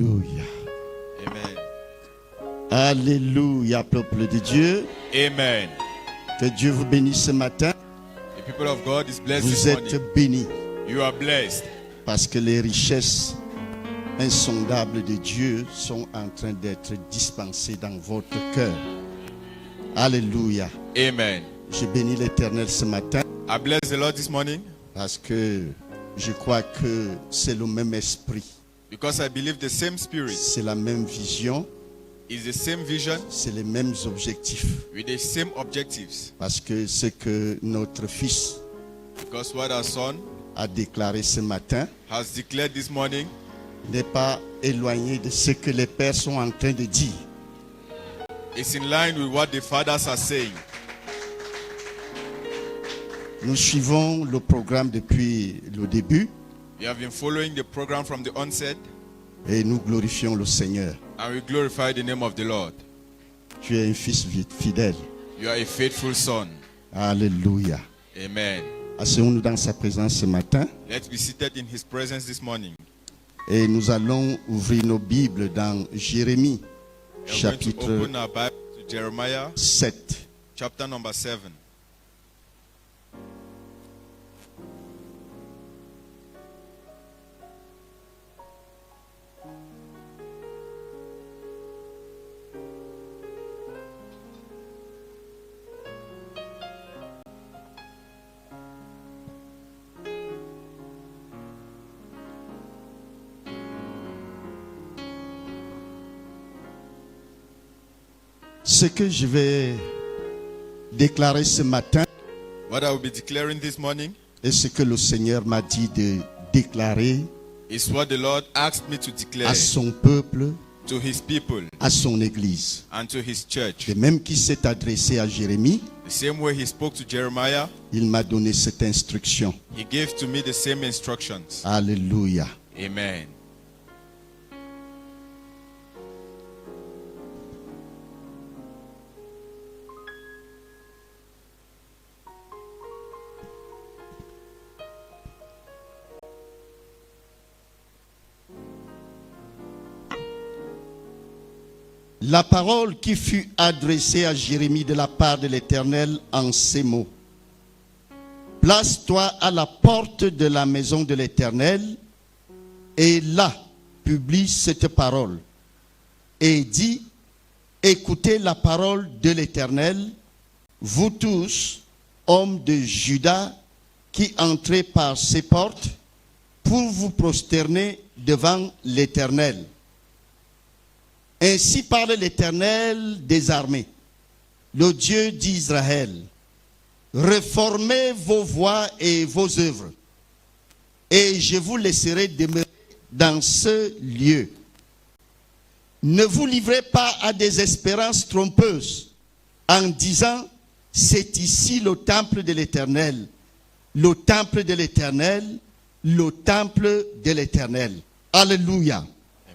Alléluia. Amen. Alléluia, peuple de Dieu. Amen. Que Dieu vous bénisse ce matin. The people of God is blessed Vous this êtes morning. bénis You are blessed parce que les richesses insondables de Dieu sont en train d'être dispensées dans votre cœur. Alléluia. Amen. Je bénis l'Éternel ce matin I bless the Lord this morning parce que je crois que c'est le même esprit, because I believe the same spirit c'est la même vision, is the same vision c'est les mêmes objectifs. with the same objectives. Parce que ce que notre fils Because what our son a déclaré ce matin has declared this morning n'est pas éloigné de ce que les pères sont en train de dire. is in line with what the fathers are saying. Nous suivons le programme depuis le début We have been following the program from the onset et nous glorifions le Seigneur. and we glorify the name of the Lord. Tu es un fils fidèle. You are a faithful son. Alléluia. Amen. Asseyons-nous dans sa présence ce matin Let's be seated in his presence this morning. et nous allons ouvrir nos Bibles dans Jérémie, We are going to chapitre open our Bible to Jeremiah 7. chapter number 7. Ce que je vais déclarer ce matin What I will be declaring this morning et ce que le Seigneur m'a dit de déclarer is what the Lord asked me to declare à son peuple, to his people à son église. and to his church. De même qu'il s'est adressé à Jérémie, The same way he spoke to Jeremiah, il m'a donné cette instruction. he gave to me the same instructions. Alléluia. Amen. La parole qui fut adressée à Jérémie de la part de l'Éternel en ces mots. Place-toi à la porte de la maison de l'Éternel et là, publie cette parole. Et dis, écoutez la parole de l'Éternel, vous tous, hommes de Juda, qui entrez par ces portes, pour vous prosterner devant l'Éternel. Ainsi parle l'Éternel des armées, le Dieu d'Israël. Réformez vos voies et vos œuvres, et je vous laisserai demeurer dans ce lieu. Ne vous livrez pas à des espérances trompeuses en disant, c'est ici le temple de l'Éternel, le temple de l'Éternel, le temple de l'Éternel. Alléluia.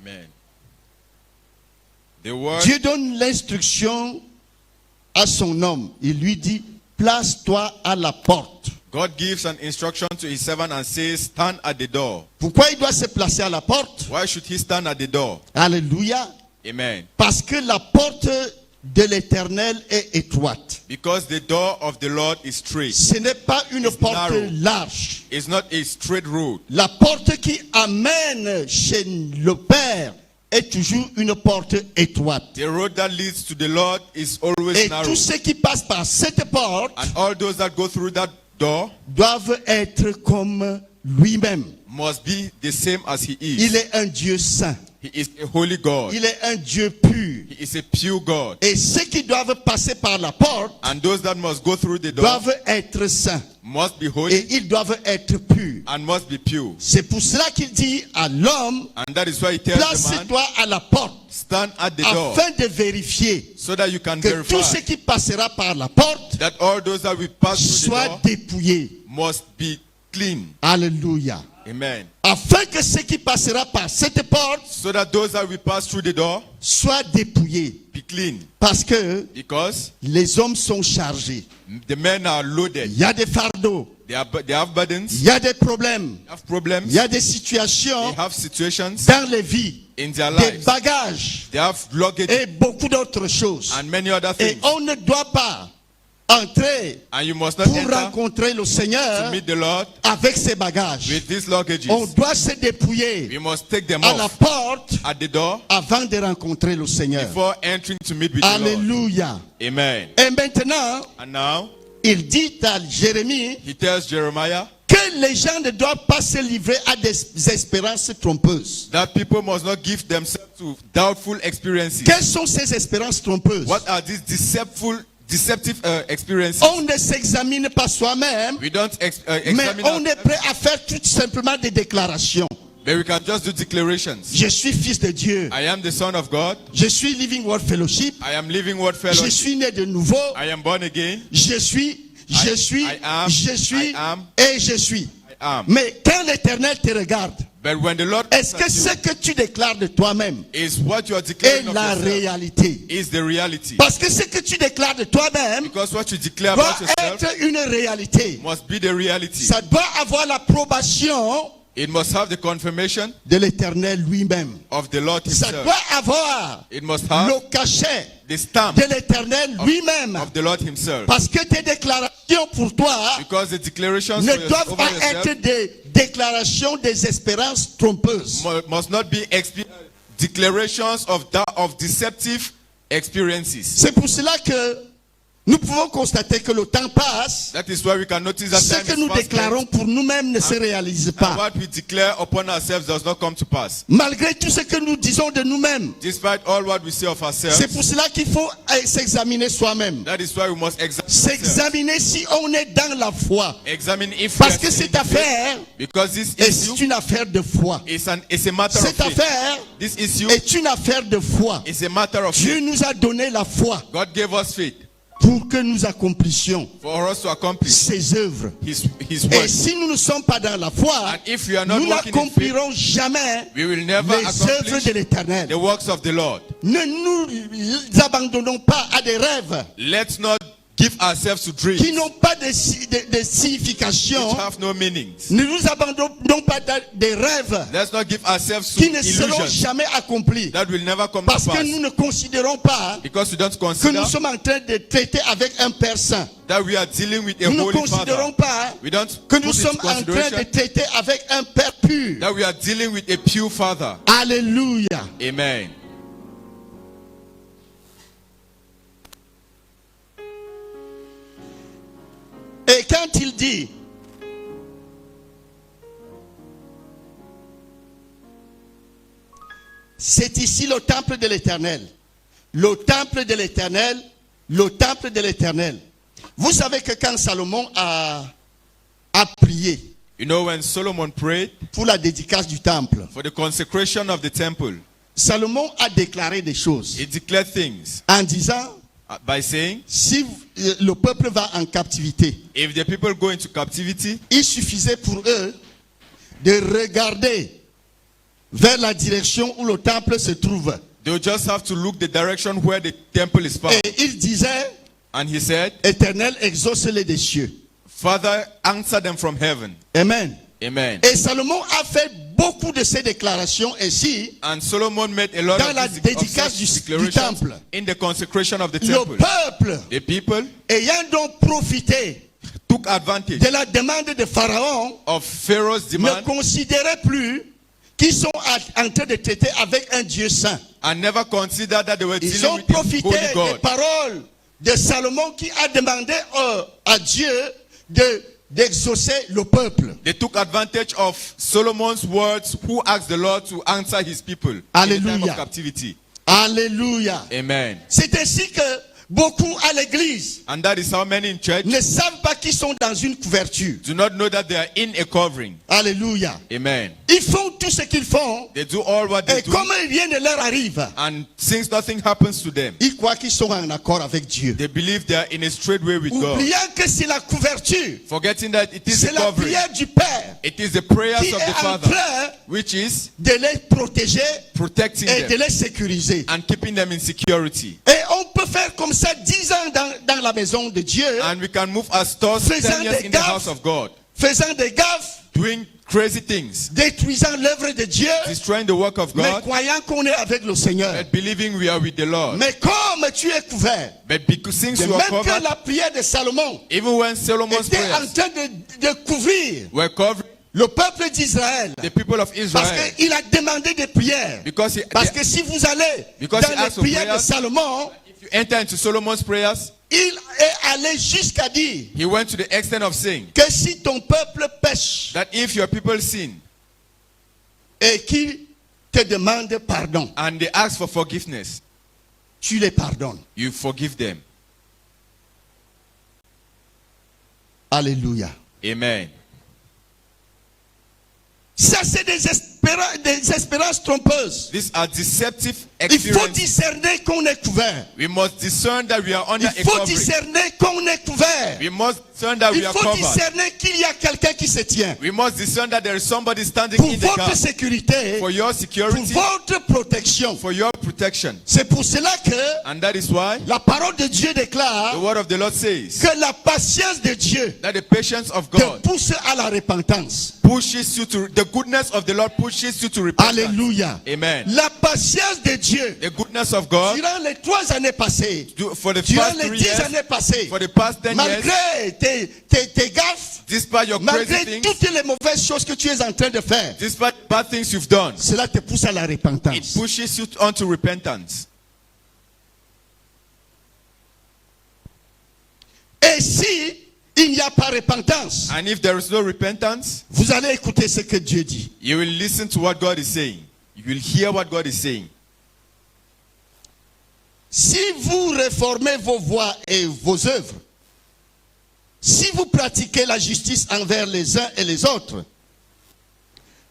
Amen. The word, Dieu donne l'instruction à son homme. Il lui dit, place-toi à la porte. God gives an instruction to his servant and says, stand at the door. Pourquoi il doit se placer à la porte? Why should he stand at the door? Alléluia. Amen. Parce que la porte de l'Éternel est étroite. Because the door of the Lord is straight. Ce n'est pas une It's porte narrow. large. It's not a straight road. La porte qui amène chez le Père est toujours une porte étroite. The road that leads to the Lord is always Et narrow. tous ceux qui passent par cette porte And all those that go through that door doivent être comme lui-même. must be the same as he Il is. est un Dieu saint. He is a holy God. Il est un Dieu pur. He is a pure God. Et ceux qui doivent passer par la porte And those that must go through the door doivent être saints. must be holy Et ils doivent être purs. and must be pure. C'est pour cela qu'il dit à l'homme, And that is why he tells the man, place-toi à la porte stand at the door afin de vérifier so that you can que tout ce verify qui passera par la porte that all those that will pass through the soit door dépouillé. must be clean. Alléluia. Amen. afin que ce qui passera par cette porte So that those that will pass through the door soit dépouillé. be clean. Parce que Because les hommes sont chargés. the men are loaded. Il y a des fardeaux, They have burdens. il y a des problèmes, They have problems. il y a des They situations have situations dans les vies, in their des lives. bagages They have luggage et beaucoup d'autres choses. and many other Et things. on ne doit pas entrer And you must not pour enter rencontrer le to Seigneur meet the Lord avec ses bagages. with these luggages. On doit se dépouiller We must take them à la off porte at the door avant de rencontrer le Seigneur. before entering to meet with the Lord. Alléluia. Amen. Et maintenant, And now il dit à Jérémie he tells Jeremiah que les gens ne doivent pas se livrer à des espérances trompeuses. that people must not give themselves to doubtful experiences. Quelles sont ces espérances trompeuses? What are these deceptive experiences? On ne s'examine pas soi-même, We don't mais examine on est ourselves, prêt à faire tout simplement des déclarations. but we can just do declarations. Je suis fils de Dieu. I am the son of God. Je suis Living Word Fellowship. I am living word Je fellowship. suis né de nouveau. I am born again. Je suis, I am, et je suis. I am. Mais quand l'Éternel te regarde, But when the Lord est-ce que looks ce at que tu déclares de toi-même you, is what you are est declaring of la yourself réalité? is the reality. Parce que ce que tu déclares de toi-même Because what you declare doit about yourself être une réalité. must be the reality. Ça doit avoir l'approbation It must have the confirmation de l'Éternel lui-même. of the Lord Ça himself. doit avoir It must have le cachet the stamp de l'Éternel lui-même. of the Lord himself. Parce que tes déclarations pour toi Because the declarations ne for doivent over pas yourself être des déclarations des espérances trompeuses. must not be declarations of deceptive experiences. C'est pour cela que nous pouvons constater que le temps passe. That is why we can notice that Ce time que is nous fast déclarons pour nous-mêmes ne se réalise spent, and pas. what we declare upon ourselves does not come to pass. Malgré tout ce que nous disons de nous-mêmes. Despite all what we say of C'est ourselves, pour cela qu'il faut s'examiner soi-même. that is why we must examine ourselves. S'examiner si on est dans la foi. Examine if we Parce are que still cette in the faith, affaire because this est issue une affaire de foi. is a matter of Cette faith. affaire This issue est une affaire de foi. is a matter of Dieu faith. nous a donné la foi God gave us faith pour que nous accomplissions for us to accomplish ses œuvres. His Et work. si nous ne sommes pas dans la foi, And if we are not nous walking in faith, n'accomplirons jamais we will never les œuvres accomplish de l'Éternel. the works of the Lord. Ne nous abandonnons pas à des rêves Let's not give ourselves to dreams qui n'ont pas de which signification. have no meanings. Ne nous abandonnons pas à des rêves Let's not give ourselves to qui ne seront illusions jamais accomplis. that will never come Parce to que pass. nous ne considérons pas Because we don't que consider nous sommes en train de traiter avec un Père Saint. that we are dealing with a Nous ne holy considérons Father. pas We don't que put nous into sommes en train de consideration traiter avec un Père pur. that we are dealing with a pure Father. Alléluia. Amen. Et quand il dit, c'est ici le temple de l'Éternel. Le temple de l'Éternel. Le temple de l'Éternel. Vous savez que quand Salomon a prié You know, when Solomon prayed pour la dédicace du temple, for the consecration of the temple, Salomon a déclaré des choses he declared things en disant, by saying, si le peuple va en captivité, if the people go into captivity, il suffisait pour eux de regarder vers la direction où le temple se trouve. they'll just have to look the direction where the temple is found. Et il disait, And he said, Éternel, exauce-les des cieux. Father, answer them from heaven. Amen. Amen. Et Salomon a fait beaucoup de ces déclarations ainsi. And Solomon made a lot Dans of la these dédicace du declarations temple. in the consecration of the Le temple. peuple, The people ayant donc profité took advantage de la demande de Pharaon, of Pharaoh's ne demand considéraient plus qu'ils sont en train de traiter avec un Dieu saint. and never considered that they were Ils dealing ont with a profité holy des God. paroles de Salomon qui a demandé à Dieu d'exaucer le peuple. They took advantage of Solomon's words, who asked the Lord to answer his people in the time Hallelujah. of captivity. Alléluia. Amen. C'est ainsi que Beaucoup à l'église And that is how many in church ne savent pas qu'ils sont dans une couverture. do not know that they are in a covering. Alléluia. Amen. Ils font tout ce qu'ils font They do all what they et do, comme rien ne leur arrive, and since nothing happens to them, ils croient qu'ils sont en accord avec Dieu. they believe they are in a straight way with God, Oubliant que c'est la couverture, forgetting that it is c'est the la covering. prière du Père It is the prayers qui of the est en Father, train which is de les protéger protecting et de them les sécuriser. and keeping them in security. Et on peut faire comme ça 10 ans dans la maison de Dieu, And we can move our stores 10 years in the house of God, faisant des gaffes, doing crazy things, détruisant l'œuvre de Dieu, destroying the work of mais God, croyant qu'on est avec le Seigneur. but believing we are with the Lord. Mais comme tu es couvert, But because since de you are même que covered, la prière de Salomon even when Solomon's était en prayers train de couvrir were covering le peuple d'Israël, the people of parce Israel, qu'il a demandé des prières. because Parce que si vous allez Because dans he les asked for prières de prayers, Salomon, if you enter into Solomon's prayers, il est allé jusqu'à dire he went to the extent of saying que si ton peuple pêche that if your people sin et qu'il te demande pardon, and they ask for forgiveness, tu les pardonnes. you forgive them. Alléluia. Amen. Ça, c'est des espérances trompeuses. These are deceptive Il faut experiences. discerner qu'on est couvert. We must discern that we are under Il a faut covering. discerner qu'on est couvert. We must discern that we Il are faut covered. discerner qu'il y a quelqu'un qui se tient. We must discern that there is somebody standing Pour in the votre gap sécurité, for your pour security, votre protection. for your protection. C'est pour cela que And that is why la parole de Dieu the déclare word of the Lord says que la patience de Dieu that the patience of te God pousse à la repentance. pushes you to, the goodness of the Lord pushes you to repentance. Alléluia. Amen. La patience de Dieu, The goodness of God durant les 3 années passées, for the durant past les 3 10 years, années passées, for the past 10 years, malgré tes gaffes, despite your crazy malgré things, toutes les mauvaises choses que tu es en train de faire, despite bad things you've done, cela te pousse à la it repentance. pushes you onto repentance. Et si il n'y a pas repentance, And if there is no repentance, vous allez écouter ce que Dieu dit. you will listen to what God is saying. You will hear what God is saying. Si vous réformez vos voies et vos œuvres, si vous pratiquez la justice envers les uns et les autres,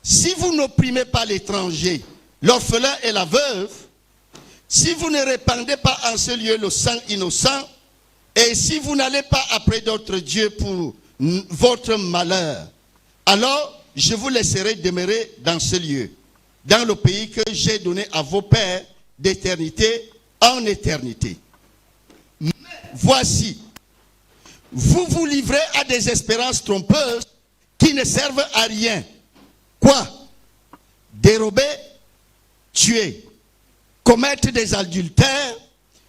si vous n'opprimez pas l'étranger, l'orphelin et la veuve, si vous ne répandez pas en ce lieu le sang innocent, et si vous n'allez pas après d'autres dieux pour votre malheur, alors je vous laisserai demeurer dans ce lieu, dans le pays que j'ai donné à vos pères d'éternité en éternité. Mais voici, vous vous livrez à des espérances trompeuses qui ne servent à rien. Quoi? Dérober, tuer, commettre des adultères,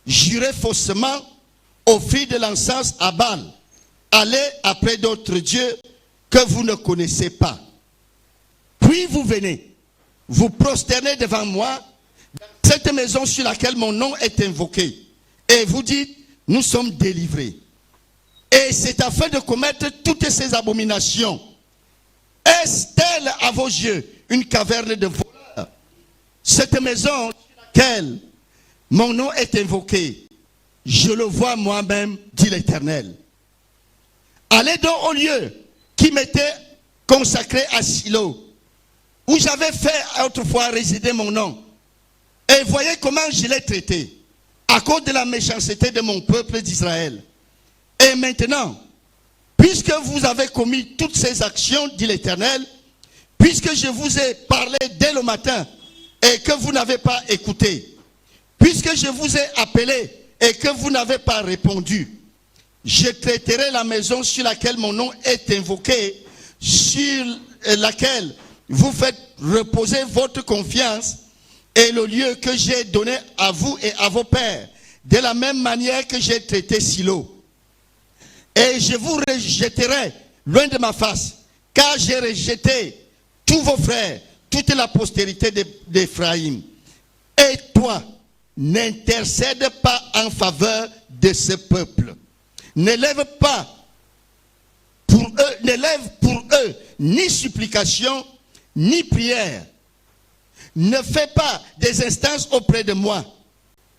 jurer faussement, offrir de l'encens à Baal, aller après d'autres dieux que vous ne connaissez pas. Puis vous venez, vous prosternez devant moi, dans cette maison sur laquelle mon nom est invoqué, et vous dites, nous sommes délivrés. Et c'est afin de commettre toutes ces abominations. Est-elle à vos yeux une caverne de voleurs? Cette maison sur laquelle mon nom est invoqué, je le vois moi-même, dit l'Éternel. Allez donc au lieu qui m'était consacré à Silo, où j'avais fait autrefois résider mon nom. Et voyez comment je l'ai traité, à cause de la méchanceté de mon peuple d'Israël. Et maintenant, puisque vous avez commis toutes ces actions, dit l'Éternel, puisque je vous ai parlé dès le matin et que vous n'avez pas écouté, puisque je vous ai appelé et que vous n'avez pas répondu, je traiterai la maison sur laquelle mon nom est invoqué, sur laquelle vous faites reposer votre confiance, et le lieu que j'ai donné à vous et à vos pères, de la même manière que j'ai traité Silo. Et je vous rejetterai loin de ma face, car j'ai rejeté tous vos frères, toute la postérité d'Éphraïm. Et toi, n'intercède pas en faveur de ce peuple. N'élève pour eux ni supplication, ni prière. Ne fais pas des instances auprès de moi,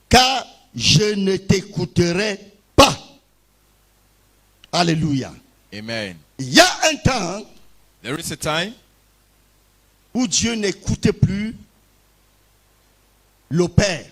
car je ne t'écouterai pas. Alléluia. Amen. Il y a un temps There is a time où Dieu n'écoutait plus le père.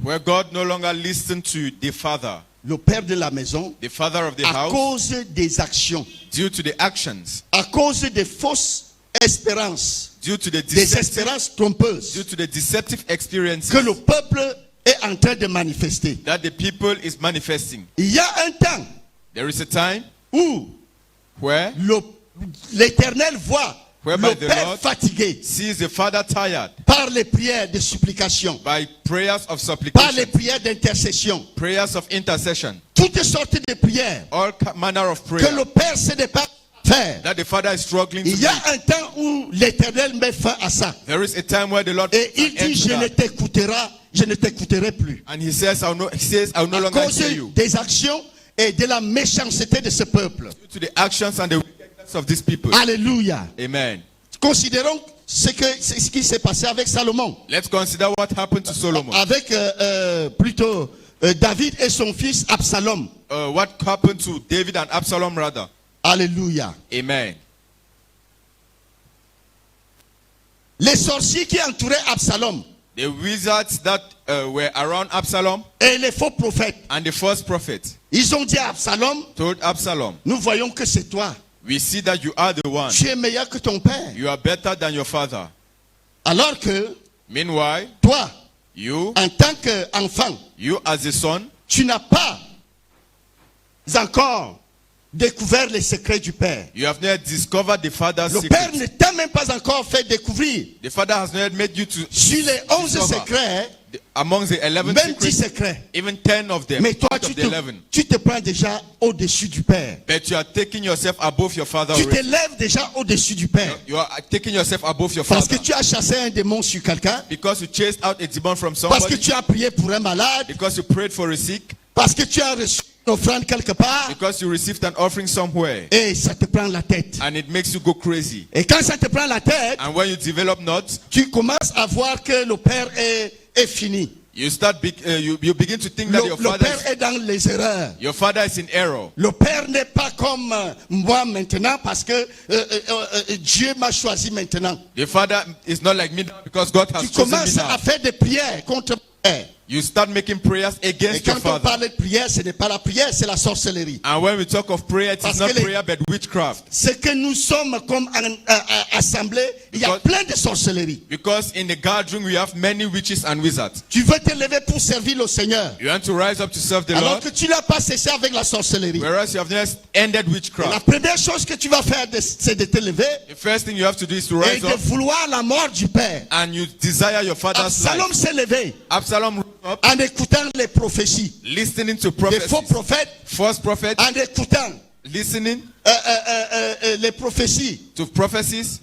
where God no longer listened to the father, Le père de la maison, the father of the à house, cause des actions, due to the actions, à cause des fausses espérances, due to the des deceptive, espérances trompeuses due to the deceptive experiences que le peuple est en train de manifester. that the people is manifesting. Il y a un temps There is a time où where l'Éternel voit Whereby le the père Lord fatigué sees the father tired par les prières de supplication, by prayers of par les supplication, prières d'intercession, prayers of intercession, toutes sortes de prières all manner of que prayer le père se départ à faire. that the father is struggling to Il y a make. un temps où l'Éternel met fin à ça. There is a time where the Lord Et il puts an end dit, to je ne t'écouterai plus. and he says, I will no À longer cause hear you. des actions et de la méchanceté de ce peuple. Due to the actions and the wickedness of these people. Alléluia. Amen. Considérons ce qui s'est passé avec Salomon. Let's consider what happened to Solomon. Avec plutôt David et son fils Absalom. What happened to David and Absalom rather. Alléluia. Amen. Les sorciers qui entouraient Absalom The wizards that were around Absalom et les faux prophètes, and the false prophet ils ont dit à Absalom, told Absalom, nous voyons que c'est toi. we see that you are the one. Tu es meilleur que ton père. You are better than your father. Alors que Meanwhile, toi, you en tant qu'enfant, as a son, tu n'as pas encore découvert les secrets du père. you have not discovered the father's Le père secret. ne t'a même pas encore fait découvrir. The father has not made you to Sur les 11 discover secrets, amongst the 11 même 10 secrets, secrets. even 10 of them, Mais toi, out of the 11. tu te prends déjà au-dessus du père. But you are taking yourself above your father Tu already. t'élèves déjà au-dessus du père. You are taking yourself above your Parce que father. tu as chassé un démon sur quelqu'un. Because you chased out a demon from Parce que somebody. tu as prié pour un malade. Because you prayed for a sick. Parce que tu as reçu une offrande quelque part. Because you received an offering somewhere. Et ça te prend la tête. And it makes you go crazy. Et quand ça te prend la tête, And when you develop not, tu commences à voir que le père est fini. you begin to think that Le père est dans les erreurs. your father is in error. Le père n'est pas comme moi maintenant parce que Dieu m'a choisi maintenant. The father is not like me because God has Tu chosen me commences à now. faire des prières contre mon père. You start making prayers Et against quand your on father. parle de prière, ce n'est pas la prière, c'est la sorcellerie. And when we talk of prayer, it Parce is not que les- prayer but witchcraft. Ce que nous sommes comme assemblée, il y a Because- plein de sorcellerie. Because in the gathering we have many witches and wizards. Tu veux te lever pour servir le Seigneur. You want to rise up to serve the Alors Lord, que tu n'as pas cessé avec la sorcellerie. whereas you have just ended La witchcraft. première chose que tu vas faire, c'est de te lever The first thing you have to do is to et rise de up vouloir la mort du père. and you desire your father's Absalom life. s'est levé Absalom rose up, en écoutant les prophéties listening to des faux prophecies, prophètes, false prophets, en écoutant listening les prophéties to prophecies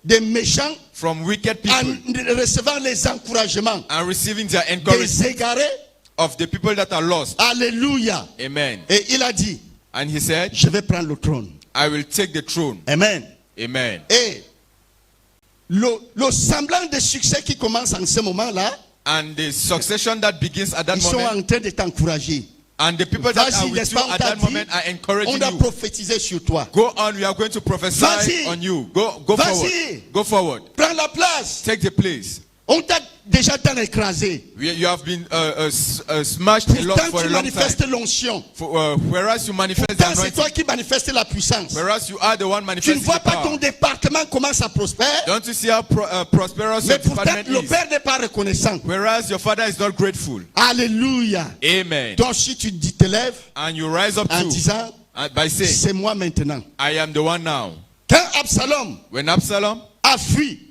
des méchants, from wicked en people recevant les encouragements and receiving their encouragement des égarés. of the people that are lost. Alléluia. Amen. Et il a dit, And he said, je vais prendre le trône. I will take the throne. Amen. Amen. Et le semblant de succès qui commence en ce moment-là, And the succession that begins at that ils sont moment, en train de t'encourager. and the people that are Vas-y, with n'est-ce you pas, on at t'a that dit, moment are on encouraging a you. prophétisé sur toi. Go on, we are going to prophesy Vas-y. on you. Go Vas-y. forward. Go forward. Prends la place. Take the place. On t'a déjà tant écrasé. You have been smashed a lot Pourtant, for a tu long manifestes time. l'onction. Whereas you manifest the Pourtant, c'est anointing. toi qui manifestes la puissance. Whereas you are the one Tu ne manifesting vois the pas ton power. département commence à prospérer. Don't you see how prosperous Mais your pourtant, department le is? père n'est pas reconnaissant. Whereas your father is not grateful. Alléluia. Amen. Donc, si tu te lèves And you rise up en too disant, by saying, c'est moi maintenant. I am the one now. Quand Absalom When Absalom a fui,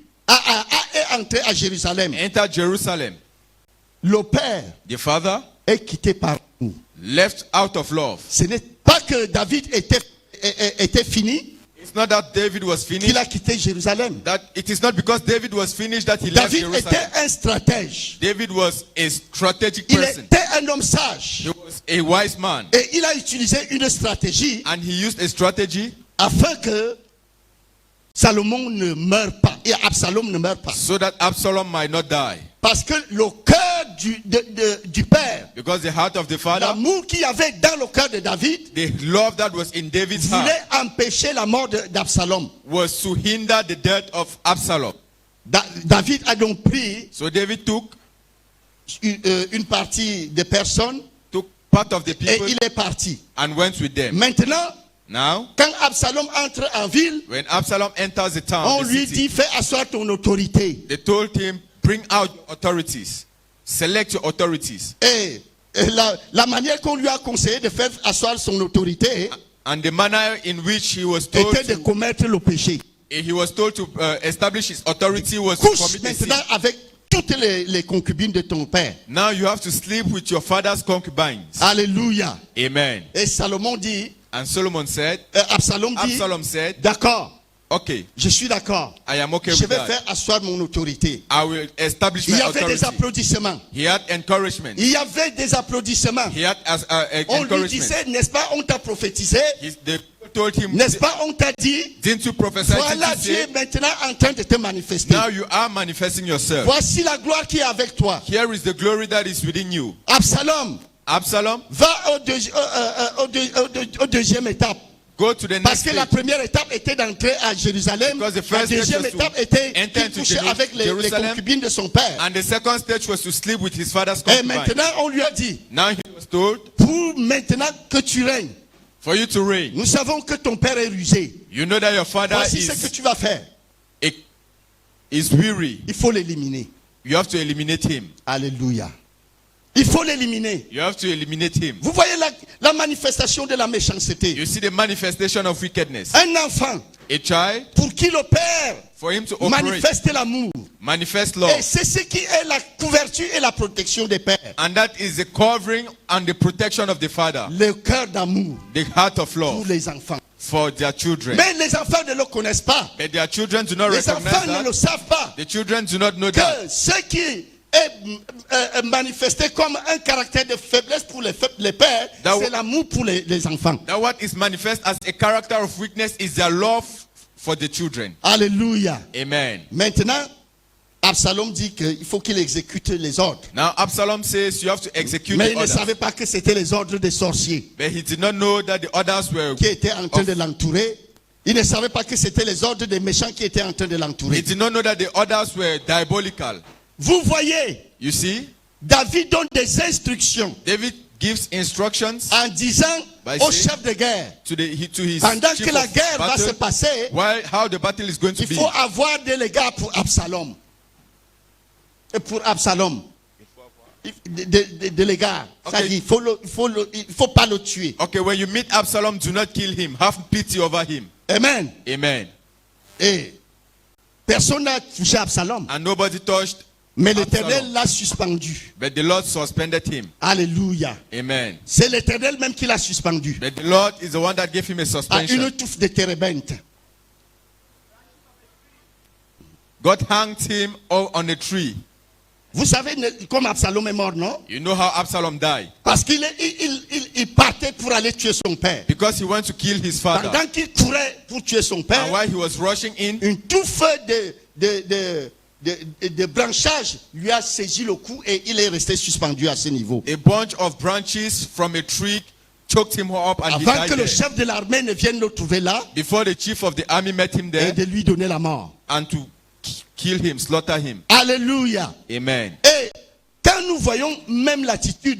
est entré à Jérusalem, entered Jerusalem, le père the father est quitté par nous. left out of love. Ce n'est pas que David était fini It's not that David was qu'il finished. a quitté Jérusalem. That it is not because David was finished that he left David Jerusalem. était un stratège. David was a strategic Il person. était un homme sage. He was a wise man. Et il a utilisé une stratégie And he used a strategy afin que Salomon ne meure pas. Et Absalom ne meure pas. so that Absalom might not die. Parce que le cœur du père, Because the heart of the father, l'amour qu'il y avait dans le cœur de David, the love that was in David's heart, voulait empêcher la mort d'Absalom. was to hinder the death of Absalom. David a donc pris So David took une partie des personnes part of the et people il est parti. and went with them. Maintenant, Now, quand Absalom entre en ville, when Absalom enters the town, on the lui city, dit, fais asseoir ton autorité. they told him, bring out your authorities. Select your authorities. Et la manière qu'on lui a conseillé de faire asseoir son autorité And the manner in which he was told était de to, commettre le péché. establish his authority was to Couche commit a sin. maintenant avec toutes les concubines de ton père. Now you have to sleep with your father's concubines. Alléluia. Amen. Et Salomon dit, And Solomon said, Absalom dit, Absalom said, d'accord, okay, je suis d'accord. I am okay Je with vais that. faire asseoir mon autorité. I will establish Il my y avait des authority. applaudissements. He had encouragement. Il y avait des applaudissements. He had On lui encouragement. disait, n'est-ce pas, on t'a prophétisé, They told him, n'est-ce pas, on t'a dit, didn't you prophesy? voilà, Didn't Dieu you est say, maintenant en train de te manifester. now you are manifesting yourself. Voici la gloire qui est avec toi. Here is the glory that is within you. Absalom, Absalom, va au deuxième étape. go to the Parce next que la stage. première étape était d'entrer à Jérusalem. Because the La first stage deuxième was to étape était enter qu'il into couchait avec les Jerusalem. concubines de son père. And the second stage was to sleep with his father's Et concubine. maintenant, on lui a dit, Now he was told, pour maintenant que tu règnes, for you to reign, nous savons que ton père est rusé. you know that your father Voici ce que tu vas faire. is weary. Il faut l'éliminer. You have to eliminate him. Alléluia. Il faut l'éliminer. You have to eliminate him. Vous voyez la manifestation de la méchanceté. You see the manifestation of wickedness. Un enfant A child, pour qui le père for him to operate, manifeste l'amour. manifest Et love. c'est ce qui est la couverture et la protection des pères. And that is the covering and the protection of the father. Le cœur d'amour The heart of pour love les enfants. for their children. Mais les enfants ne le connaissent pas. But their children do not Les recognize enfants ne that. le savent pas. The children do not know that. Que ce qui est manifesté comme un caractère de faiblesse pour les pères, That- c'est l'amour pour les enfants. That what is manifest as a character of weakness is their love for the children. Alléluia. Amen. Maintenant, Absalom dit qu'il faut qu'il exécute les ordres. Now Absalom says you have to execute Mais the il ne orders. savait pas que c'était les ordres des sorciers But he did not know that the others were. qui étaient en train de l'entourer. Il ne savait pas que c'était les ordres des méchants qui étaient en train de He l'entourer. did not know that the others were diabolical. Vous voyez, You see, David donne des instructions David gives instructions en disant By au saying- chef de guerre, to his pendant chief que la of guerre va se battle, passer, how the battle is going to il be. faut avoir des légat pour Absalom. Et pour Absalom. Des légat. Okay. Ça dit, il faut pas le tuer. Okay, when you meet Absalom, do not kill him. Have pity over him. Amen. Amen. Et personne n'a touché Absalom. And nobody touched, Mais Absalom. l'Éternel l'a suspendu. but the Lord suspended him. Alléluia. Amen. C'est l'Éternel même qui l'a suspendu. But the Lord is the one that gave him a À suspension. une touffe de térébinthe. God hanged him on a tree. Vous savez, comme Absalom est mort, non? You know how Absalom died? Parce qu'il il partait pour aller tuer son père. Because he went to kill his father. Pendant qu'il courait pour tuer son père, And while he was rushing in, une touffe de branchage lui a saisi le cou et il est resté suspendu à ce niveau. a bunch of branches from a tree choked him up and he Avant died que le there. chef de l'armée ne vienne le trouver là Before the chief of the army met him et there de lui donner la mort. and to kill him, slaughter him. Alléluia. Amen. Et quand nous voyons même l'attitude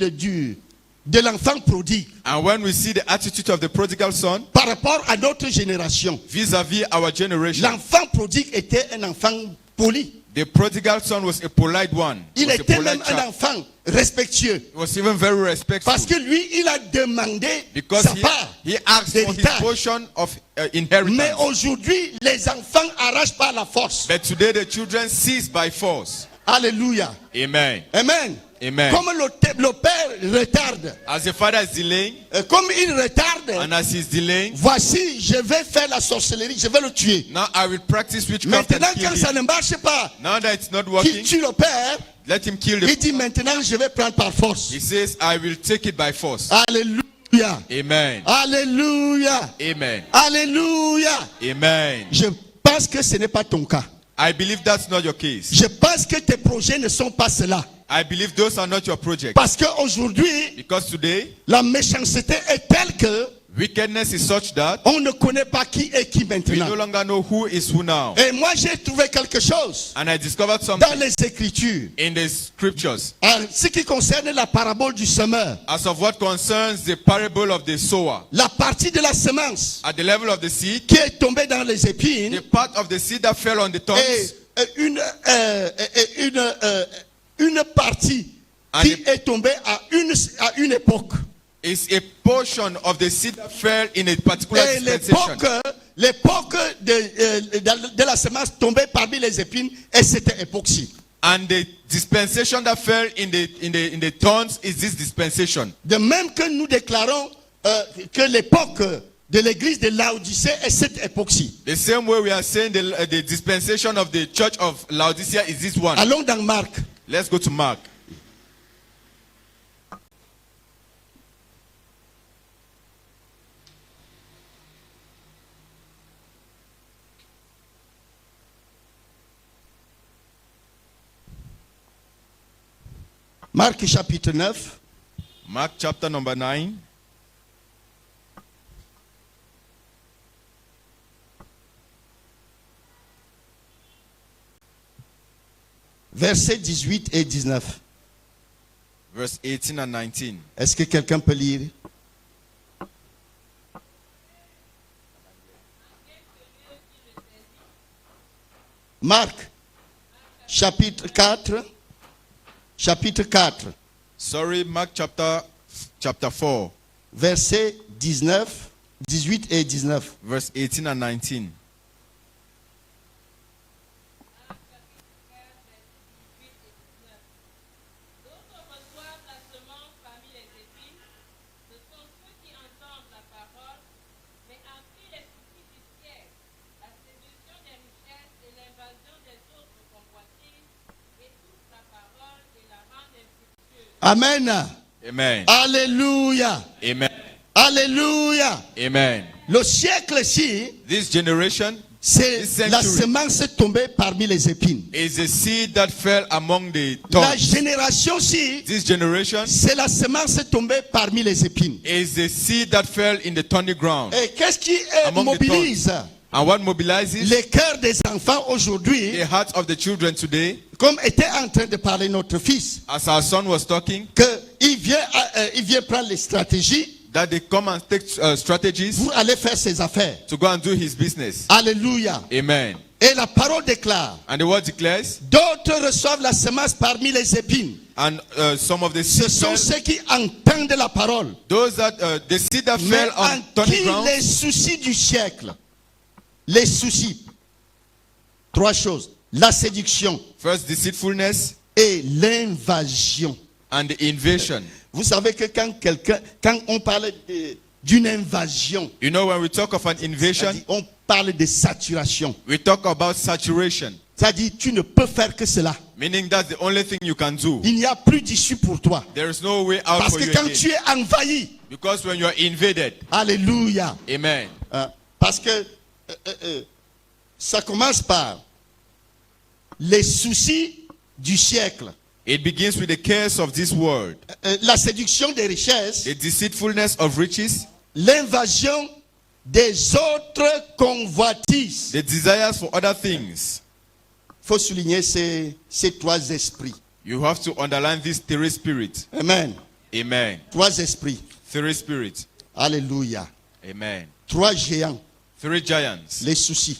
de l'enfant prodigue And when we see the attitude of the prodigal son par rapport à notre génération, vis-à-vis our generation, l'enfant prodigue était un enfant poli. the prodigal son was a polite one. Il Was a était même polite un child. enfant respectueux. He was even very respectful. Parce que lui, il a demandé Because sa part. he asked for his d'héritage. portion of Mais inheritance. aujourd'hui, les enfants arrachent par la force. But today the children seize by force. Alléluia. Amen. Amen. Amen. Comme le père retarde, As the father is delaying, comme il retarde, and as he's delaying, voici, je vais faire la sorcellerie, je vais le tuer. now I will practice witchcraft Maintenant, and kill quand ça him. ne marche pas, Now that it's not qu'il working, tue le père, let him kill il the. dit maintenant, je vais prendre par force. He says, I will take it by force. Alléluia. Amen. Alléluia. Amen. Alléluia. Amen. Je pense que ce n'est pas ton cas. I believe that's not your case. Je pense que tes projets ne sont pas cela. I believe those are not your projects. Parce qu'aujourd'hui, Because today, la méchanceté est telle que wickedness is such that on ne connaît pas qui est qui we maintenant. no longer know who is who now. Et moi, j'ai trouvé quelque chose And I discovered dans something les Écritures in the scriptures en ce qui concerne la parabole du semeur. as of what concerns the parable of the sower. La partie de la semence At the level of the seed, qui est tombée dans les the épines part of the seed that fell on the thorns et une partie qui est tombée à une époque. is a portion of the seed that fell in a particular Et dispensation. l'époque de la semence tombée parmi les épines, et c'était époque-ci. And the dispensation that fell in the thorns is this dispensation. De même que nous déclarons que l'époque de l'église de Laodicée est cette époque-ci. The same way we are saying the dispensation of the church of Laodicea is this one. Allons dans Marc. Let's go to Mark. Marc chapitre 9. Mark chapter number 9. Versets 18 et 19. Verse 18 and 19. Est-ce que quelqu'un peut lire? Marc, chapitre 4. Chapitre 4, Sorry, Mark chapter 4, versets 18 et 19. verse 18 and 19. Amen. Amen. Alléluia. Amen. Alléluia. Amen. Le siècle-ci, This generation c'est This la century semence tombée parmi les épines. is a seed that fell among the La thorns. génération-ci, This generation c'est la semence tombée parmi les épines. is a seed that fell in the thorny ground. Et qu'est-ce qui Among the mobilise And what mobilizes les cœurs des enfants aujourd'hui, the hearts of the children today, comme était en train de parler notre fils, as our son was talking, qu'il vient prendre les stratégies that they come and take strategies pour aller faire ses affaires. to go and do his business. Alléluia. Amen. Et la parole déclare, And the word declares, d'autres reçoivent la semence parmi les épines. and some of the Ce seed sont fell, ceux qui entendent la parole, those that the seed that mais fell en on thorny qui ground, les soucis du siècle, les soucis, trois choses, la séduction first deceitfulness et l'invasion. and the invasion. Vous savez que quand on parle d'une invasion, You know, when we talk of an invasion, c'est-à-dire on parle de saturation. we talk about saturation, C'est-à-dire tu ne peux faire que cela. meaning that's the only thing you can do. Il n'y a plus d'issue pour toi. There is no way out Parce for que you quand again. tu es envahi, Because when you are invaded, alléluia. amen. Parce que ça commence par les soucis du siècle, It begins with the cares of this world, la séduction des richesses, the deceitfulness of riches, l'invasion des autres convoitises. the desires for other things. Il faut souligner ces trois esprits. You have to underline these three spirits. Amen. Amen. Trois esprits. Three spirits. Alléluia. Amen. Trois géants. Three giants. Les soucis.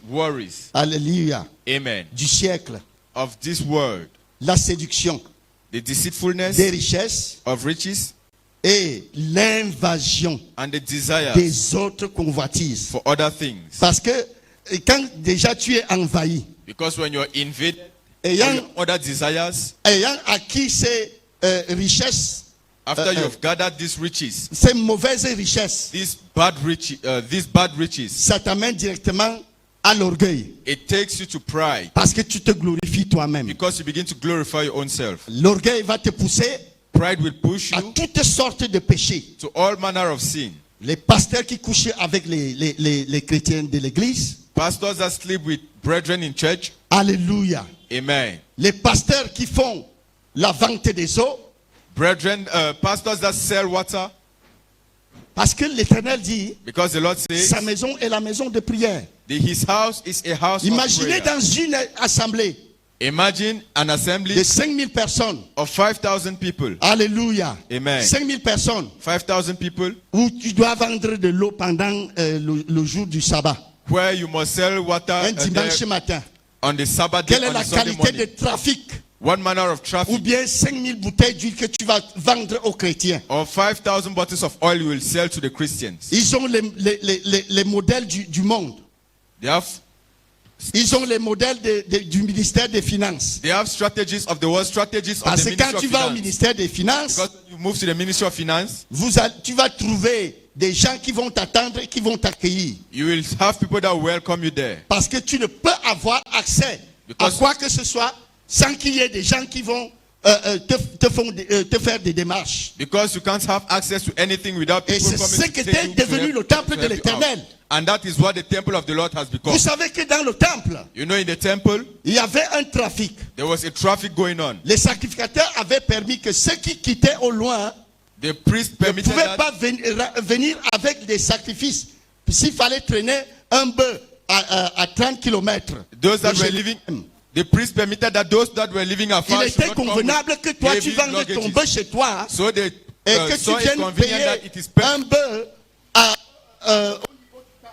Worries. Alléluia. Amen. Du siècle. Of this world. La séduction The deceitfulness des richesses of riches et l'invasion and the desires des autres convoitises. for other things. Parce que quand déjà tu es envahi, Because when you're invaded by ayant, your other desires, ayant acquis ces richesses, after you've gathered these riches, ces mauvaises richesses, these bad riches, ça t'amène directement à l'orgueil. it takes you to pride Parce que tu te glorifies toi-même. because you begin to glorify your own self. L'orgueil va te pousser Pride will push à you toutes sortes de péchés. to all manner of sin. Les pasteurs qui couchaient avec les chrétiens de l'église, Pastors that sleep with brethren in church, alléluia. amen. Les pasteurs qui font la vente des eaux. Brethren, pastors that sell water, Parce que l'Éternel dit, because the Lord says sa maison est la maison de prière. his house is a house Imaginez of prayer. dans une assemblée Imagine an assembly de 5000 personnes. of 5,000 people. Alléluia. Amen. 5000 personnes 5,000 people où tu dois vendre de l'eau pendant le jour du sabbat. where you must sell water Un dimanche there matin. on the Sabbath day, Quelle est on la the Sunday qualité de morning. trafic? What manner of Ou traffic? bien 5000 bouteilles d'huile que tu vas vendre aux chrétiens. Or 5,000 bottles of oil you will sell to the Christians. Ils ont les modèles du monde. They have Ils ont les modèles du ministère des Finances. strategies of the world, strategies of Parce the que quand Ministry tu of vas au Finance. ministère des Finances, Because when you move to the Ministry of Finance, tu vas trouver des gens qui vont t'attendre et qui vont t'accueillir. you will have people that will welcome you there. Parce que tu ne peux avoir accès à Because- quoi que ce soit sans qu'il y ait des gens qui vont te faire des démarches. Because you can't have access to anything without Et people c'est coming ce to qu'était take you to devenu help- le temple to de help you out. l'Éternel. And that is what the temple of the Lord has become. Vous savez que dans le temple, You know, in the temple, il y avait un trafic. there was a traffic going on. Les sacrificateurs avaient permis que ceux qui quittaient au loin The priest ne permitted pouvaient that pas venir avec des sacrifices. S'il fallait traîner un bœuf à 30 km, those that were living, the priest permitted that those that were living il afar should était not come convenable que toi tu heavy vendes ton luggages. bœuf chez toi So they et que so tu it's viennes convenient that payer it is un bœuf au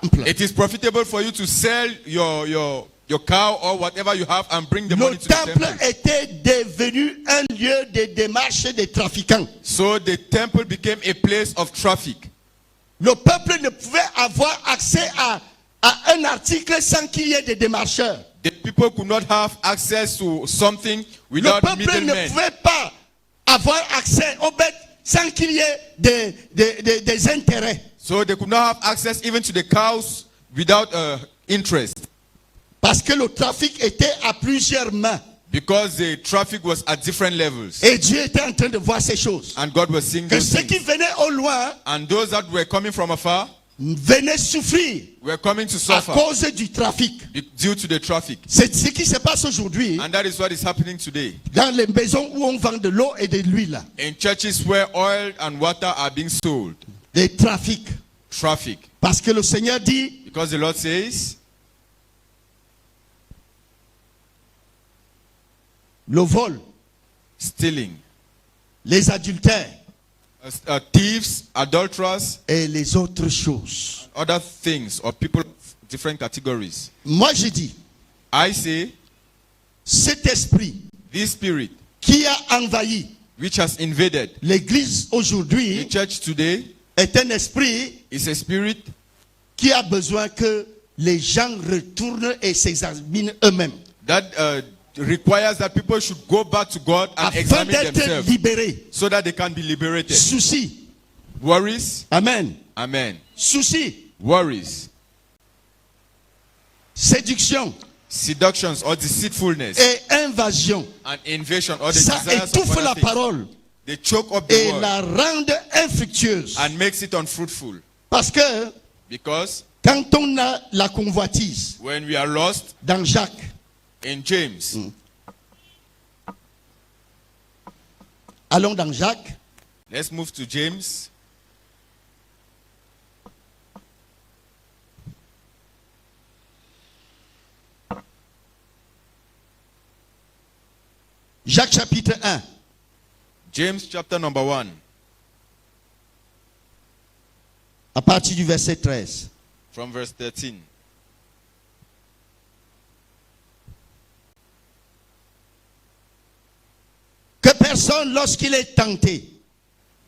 temple. it is profitable for you to sell your cow or whatever you have and bring the Le money to the temple temple. était devenu un lieu de démarche des trafiquants. So the temple became a place of traffic. Le peuple ne pouvait avoir accès à un article sans qu'il y ait des démarcheurs. The people could not have access to something Le without peuple ne middlemen. pouvait pas avoir accès aux bêtes sans qu'il y ait des intérêts. So they could not have access even to the cows without interest, Parce que le trafic était à plusieurs mains. because the traffic was at different levels. Et Dieu était en train de voir ces choses. And God was seeing Que those ceux qui things. venaient au loin And those that were coming from afar venaient souffrir were coming to à suffer cause du trafic. due to the traffic. C'est ce qui se passe aujourd'hui And that is what is happening today. dans les maisons où on vend de l'eau et de l'huile. In churches where oil and water are being sold, Des trafics. traffic. Parce que le Seigneur dit, Because the Lord says, le vol, stealing, les adultères thieves, adulterers, et les autres choses. other things, or people of different categories. Moi je dis, I say, cet esprit this spirit qui a envahi which has invaded l'église the aujourd'hui church today est un esprit is a spirit qui a besoin que les gens retournent et s'examinent eux-mêmes that requires that people should go back to God and afin examine d'être themselves libérés. so that they can be liberated. Souci. Worries, Amen. amen. Souci. Worries, Séduction seductions or deceitfulness et invasion. and invasion or the Ça desires of étouffe la other things. parole They choke up the et word la rendent infructueuse. and makes it unfruitful. Parce que Because quand on a la convoitise when we are lost dans Jacques, in James, allons dans Jacques, let's move to James. Jacques chapitre 1. James chapter number 1. À partir du verset 13. From verse 13. Que personne, lorsqu'il est tenté,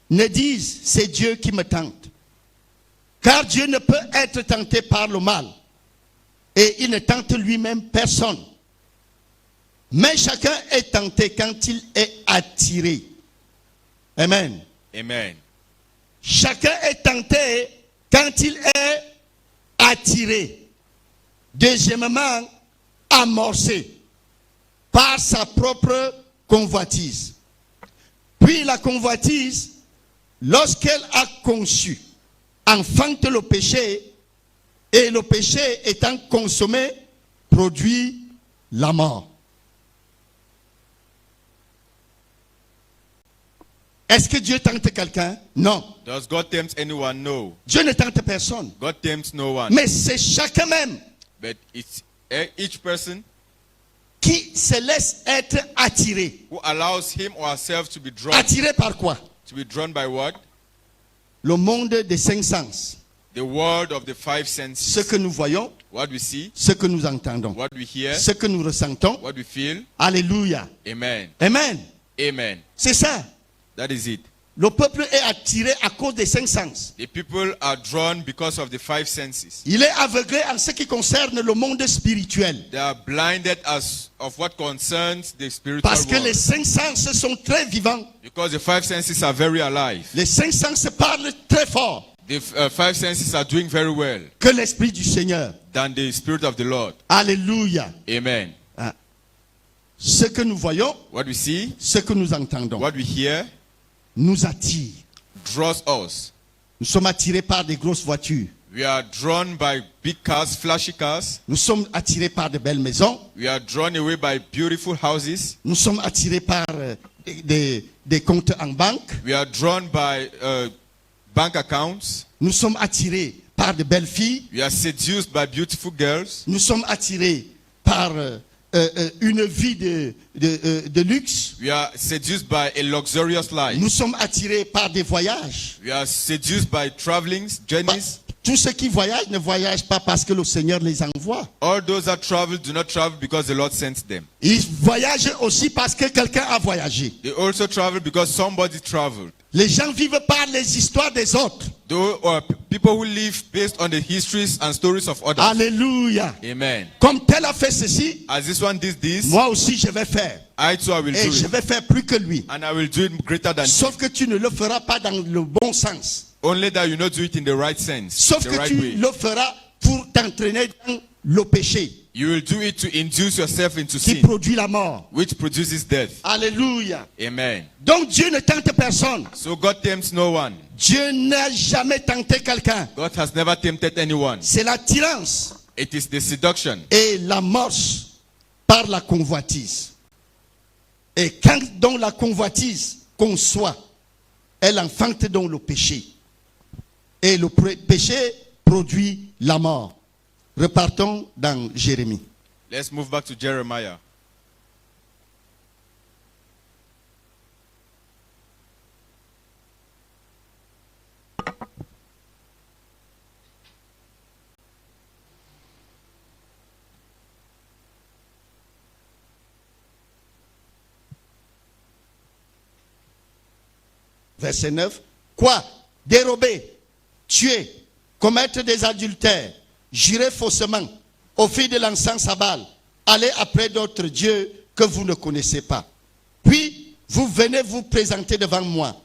ne dise c'est Dieu qui me tente. Car Dieu ne peut être tenté par le mal. Et il ne tente lui-même personne. Mais chacun est tenté quand il est attiré. Amen. Amen. Chacun est tenté quand il est attiré. Deuxièmement, amorcé par sa propre convoitise. Puis la convoitise, lorsqu'elle a conçu, enfante le péché, et le péché étant consommé, produit la mort. Est-ce que Dieu tente quelqu'un? Non. Does God tempt anyone? No. Dieu ne tente personne. God tempts no one. Mais c'est chacun même But it's each person qui se laisse être attiré. who allows him or herself to be drawn. Attiré par quoi? To be drawn by what? Le monde des cinq sens. The world of the five Ce senses. que nous voyons, What we see, ce que nous entendons, what we hear, ce que nous ressentons. what we feel. Alléluia. Amen. Amen. Amen. C'est ça. That is it. Le peuple est attiré à cause des cinq sens. The people are drawn because of the five senses. Il est aveuglé en ce qui concerne le monde spirituel. They are blinded as of what concerns the spiritual Parce que les world. cinq sens sont très vivants. Because the five senses are very alive. Les cinq sens parlent très fort The five senses are doing very well que l'Esprit du Seigneur. than the Spirit of the Lord. Alléluia. Amen. Ah. Ce que nous voyons, What we see, ce que nous entendons, what we hear, nous attire. draws us. Nous sommes attirés par des grosses voitures. We are drawn by big cars, flashy cars. Nous sommes attirés par de belles maisons. We are drawn away by beautiful houses. Nous sommes attirés par des comptes en banque. We are drawn by bank accounts. Nous sommes attirés par de belles filles. We are seduced by beautiful girls. Nous sommes attirés par une vie de luxe. We are seduced by a luxurious life. Nous sommes attirés par des voyages. We are seduced by travelings, journeys. Tous ceux qui voyagent ne voyagent pas parce que le Seigneur les envoie. All those that travel do not travel because the Lord sends them. Ils voyagent aussi parce que quelqu'un a voyagé. They also travel because somebody traveled. Les gens vivent par les histoires des autres. Those are people who live based on the histories and stories of others. Alléluia. Amen. Comme tel a fait ceci, As this one did this, moi aussi je vais faire. I too I will Et do je it. vais faire plus que lui. And I will do it greater than Sauf him. que tu ne le feras pas dans le bon sens. Only that you not do it in the right sense, Sauf the que right tu way. le feras pour t'entraîner dans le péché You will do it to induce yourself into qui sin, produit la mort. which produces death. Alléluia. Amen. Donc Dieu ne tente personne. So God tempts no one. Dieu n'a jamais tenté quelqu'un. God has never tempted anyone. C'est l'attirance It is the seduction. et l'amorce par la convoitise. Et quand donc la convoitise conçoit, elle enfante donc le péché. Et le péché produit la mort. Repartons dans Jérémie. Let's move back to Jeremiah. Verset 9. Quoi? Dérober, tuer, commettre des adultères, jurer faussement, offrir de l'encens à Baal, aller après d'autres dieux que vous ne connaissez pas. Puis, vous venez vous présenter devant moi,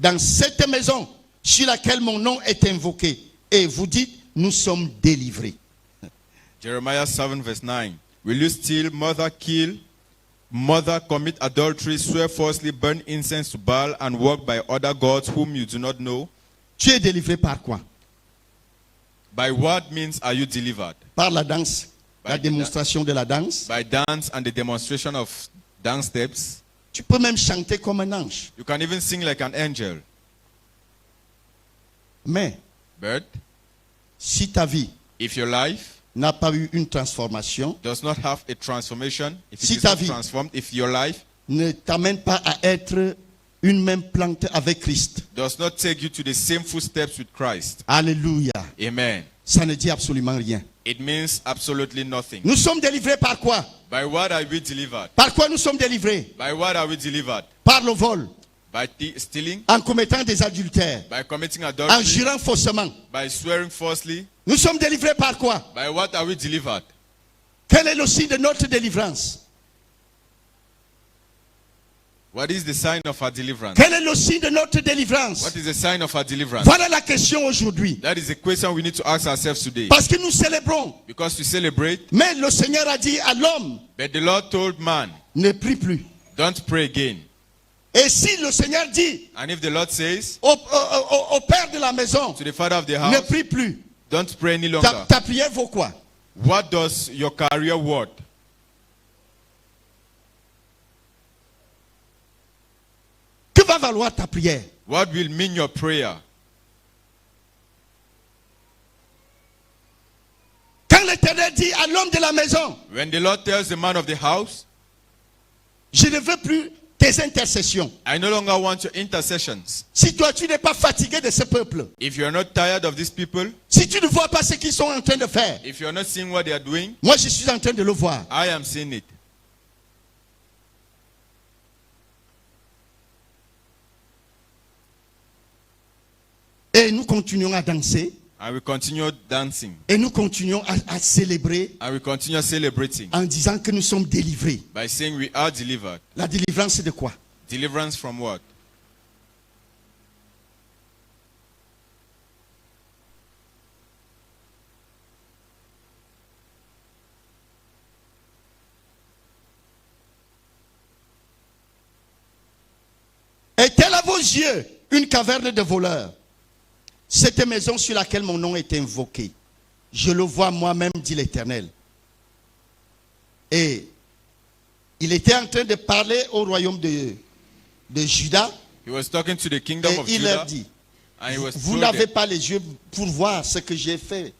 dans cette maison sur laquelle mon nom est invoqué, et vous dites, nous sommes délivrés. Jeremiah 7 verse 9. Will you steal, murder, kill, mother, commit adultery, swear falsely, burn incense to Baal, and walk by other gods whom you do not know? Tu es délivré par quoi? By what means are you delivered? Par la danse, By la the démonstration de la danse. By dance and the demonstration of dance steps. Tu peux même chanter comme un ange. You can even sing like an angel. Mais, But si ta vie if your life n'a pas eu une transformation, does not have a transformation, if it Si is ta not vie transformed, if your life ne t'amène pas à être une même plante avec Christ. does not take you to the same footsteps with Christ, Alléluia. amen, Ça ne dit absolument rien. it means absolutely nothing. Nous sommes délivrés par quoi? By what are we delivered? Par quoi nous sommes délivrés? By what are we delivered? Par le vol, By stealing, en commettant des adultères, by committing en adultery, jurant faussement. by swearing falsely. Nous sommes délivrés par quoi? By what are we delivered? Quel est le signe de notre délivrance? What is the sign of our deliverance? Quel est le signe de notre délivrance? What is the sign of our deliverance? Voilà la question aujourd'hui. That is the question we need to ask ourselves today. Parce que nous célébrons. Because we celebrate, Mais le Seigneur a dit à l'homme, but the Lord told man, ne prie plus. don't pray again. Et si le Seigneur dit And if the Lord says au père de la maison, to the father of the ne house, prie plus, don't pray any longer, ta prière vaut quoi? what does your career worth? Que va va valoir ta prière? What will mean your prayer? Quand l'Éternel dit à l'homme de la maison, When the Lord tells the man of the house, je ne veux plus tes intercessions. I no longer want your intercessions. Si toi, tu n'es pas fatigué de ce peuple, If you're not tired of these people, si tu ne vois pas ce qu'ils sont en train de faire, if you're not seeing what they are doing, moi je suis en train de le voir. I am seeing it. Et nous continuons à danser, And we continue dancing. et nous continuons à célébrer And we continue celebrating en disant que nous sommes délivrés. by saying we are delivered. La délivrance, c'est de quoi? Deliverance from what? Est-elle à vos yeux une caverne de voleurs? Cette maison sur laquelle mon nom est invoqué, je le vois moi-même, dit l'Éternel. Et il était en train de parler au royaume de Juda, He was talking to the kingdom et of il Judah, leur dit, and he was vous told n'avez them, pas les yeux pour voir ce que j'ai fait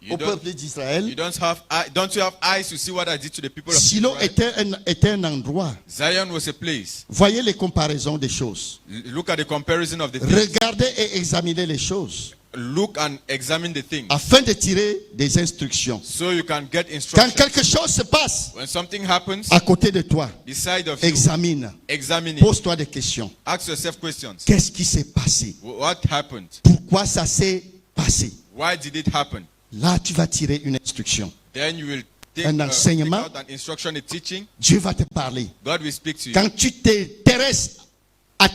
You au don't- peuple d'Israël. don't you have eyes to see what I did to the people of Silo Israel? était un endroit. Zion was a place. Voyez les comparaisons des choses. Look at the comparison of the things. Regardez et examinez les choses Look and examine the things afin de tirer des instructions. so you can get Quand instruction. quelque chose se passe When something happens à côté de toi, beside of you, examine, examine it. pose-toi des questions. Ask yourself questions. Qu'est-ce qui s'est passé? What happened? Pourquoi ça s'est passé? Why did it happen? Là, tu vas tirer une instruction. Then you will take, Un take enseignement. out an instruction, a teaching. Dieu va te parler. God will speak to you. Quand tu t'intéresses à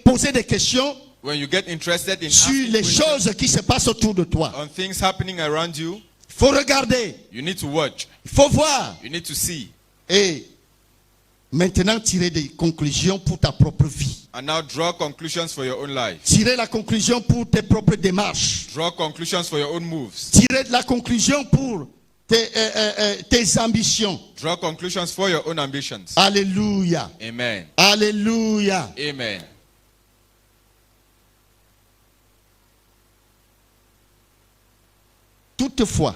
poser des questions When you get interested in sur asking les questions choses qui se passent autour de toi, on things happening around you, il faut regarder, you need to watch. il faut voir. You need to see. Et maintenant, tirer des conclusions pour ta propre vie. And now draw conclusions for your own life. Tirer la conclusion pour tes propres démarches. Draw conclusions for your own moves. Tirer de la conclusion pour tes ambitions. Draw conclusions for your own ambitions. Alléluia. Amen. Alléluia. Amen. Toutefois,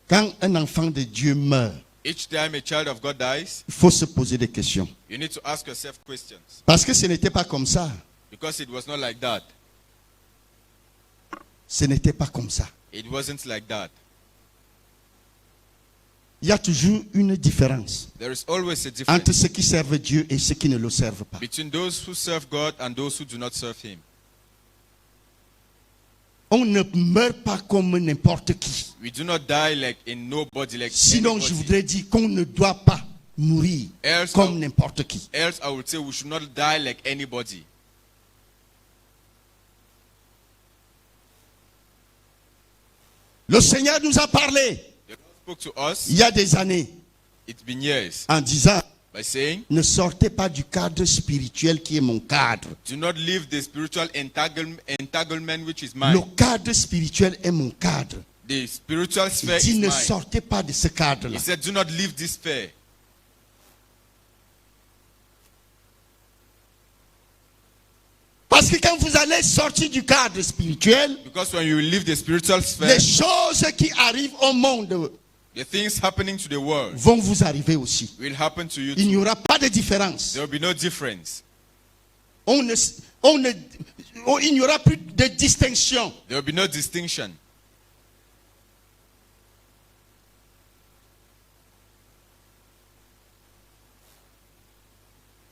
quand un enfant de Dieu meurt, Each time a child of God dies, il faut se poser des questions. you need to ask yourself questions. Parce que ce n'était pas comme ça. Because it was not like that. Ce n'était pas comme ça. It wasn't like that. Il y a toujours une différence There is always a entre difference ceux qui servent Dieu et ceux qui ne le servent pas. between those who serve God and those who do not serve Him. On ne meurt pas comme n'importe qui. We do not die like in nobody, like Sinon, anybody. je voudrais dire qu'on ne doit pas mourir Else, comme n'importe qui. else I would say we should not die like anybody. Le Seigneur nous a parlé The Lord spoke to us, il y a des années it's been years, en disant, by saying, ne sortez pas du cadre spirituel qui est mon cadre. do not leave the spiritual entanglement which is Le mine. cadre spirituel est mon cadre. The spiritual sphere Il dit, is ne mine. sortez pas de ce cadre-là. He said, do not leave this sphere. Parce que quand vous allez sortir du cadre spirituel, Because when you leave the spiritual sphere, les choses qui arrivent au monde the things happening to the world vont vous arriver aussi. will happen to you Il too. n'y aura pas de différence. There will be no difference. Il n'y aura plus de distinction. There will be no distinction.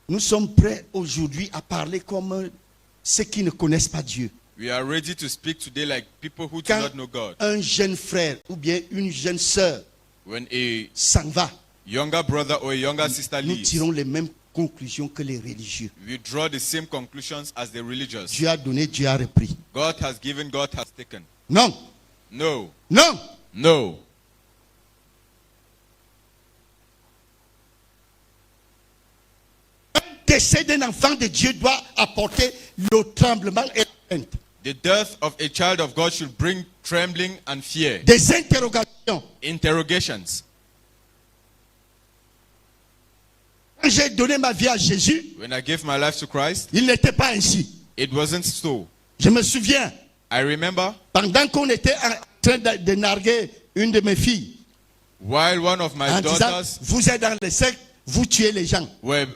Nous sommes prêts aujourd'hui à parler comme ceux qui ne connaissent pas Dieu. We are ready to speak today like people who do Quand not know God. un jeune frère ou bien une jeune sœur When a s'en va, younger brother or a younger sister nous leaves, tirons les mêmes conclusions que les religieux. we draw the same conclusions as the religious. Dieu a donné, Dieu a repris. God has given, God has taken. Non, No, non. no. Un décès d'un enfant de Dieu doit apporter le tremblement et la crainte. The death of a child of God should bring trembling and fear, Des interrogations. interrogations. Quand j'ai donné ma vie à Jésus, When I gave my life to Christ, il n'était pas ainsi. it wasn't so. Je me souviens, I remember pendant qu'on était en train de narguer une de mes filles, while one of my en disant, daughters vous êtes dans les sectes, vous tuez les gens. were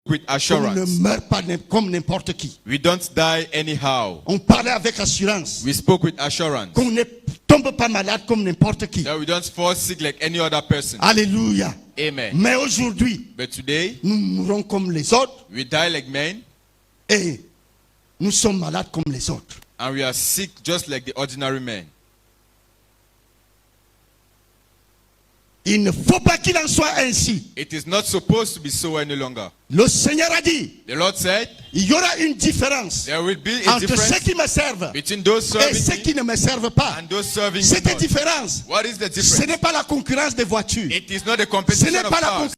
with On ne assurance. meurt pas comme n'importe qui. We don't die anyhow. On parlait avec assurance. We spoke with assurance Qu'on ne tombe pas malade comme n'importe qui. that we don't fall sick like any other person. Alléluia. Amen. Mais aujourd'hui, But today, nous mourons comme les autres we die like men et nous sommes malades comme les autres. and we are sick just like the ordinary men. Il ne faut pas qu'il en soit ainsi. It is not supposed to be so any longer. Le Seigneur a dit, The Lord said, il y aura une différence there will be a entre ceux difference qui me servent between those et serving ceux me qui ne me servent pas. and those serving me Cette not. différence, What is the ce difference? n'est pas la concurrence des voitures. It is not a Ce competition n'est of pas la cars. concurrence.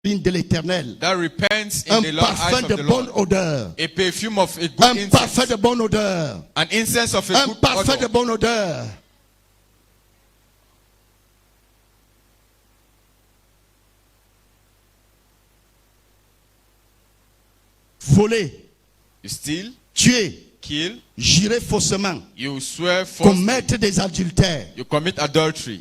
De l'Éternel, That repents in un the Lord, parfum eyes of de the bonne Lord. odeur, A perfume of a good un parfum incense. de bonne odeur, An incense of a un good parfum de odor. bonne odeur. Voler, You steal, tuer, kill, jurer faussement, you swear falsely, commettre des adultères. you commit adultery.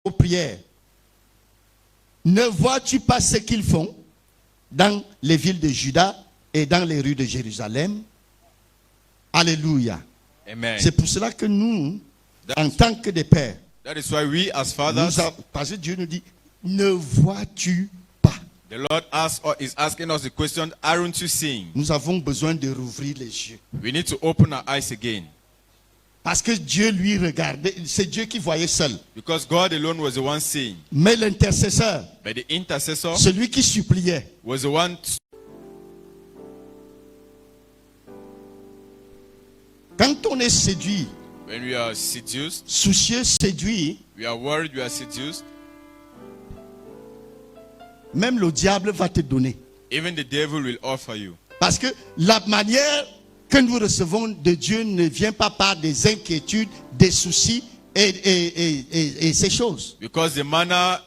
Aux prières. Ne vois-tu pas ce qu'ils font dans les villes de Juda et dans les rues de Jérusalem? Alléluia. Amen. C'est pour cela que nous, en tant que des pères, That is why we as fathers, parce que Dieu nous dit, ne vois-tu pas? the Lord is asking us the question, aren't you seeing? Nous avons besoin de rouvrir les yeux. We need to open our eyes again. Parce que Dieu lui regardait, c'est Dieu qui voyait seul. Because God alone was the one seeing. Mais l'intercesseur, But the intercessor celui qui suppliait, was the one. quand on est séduit, When we are seduced, soucieux, séduit, we are worried, we are seduced. même le diable va te donner. Even the devil will offer you. Parce que la manière que nous recevons de Dieu ne vient pas par des inquiétudes, des soucis et ces choses. Because the manner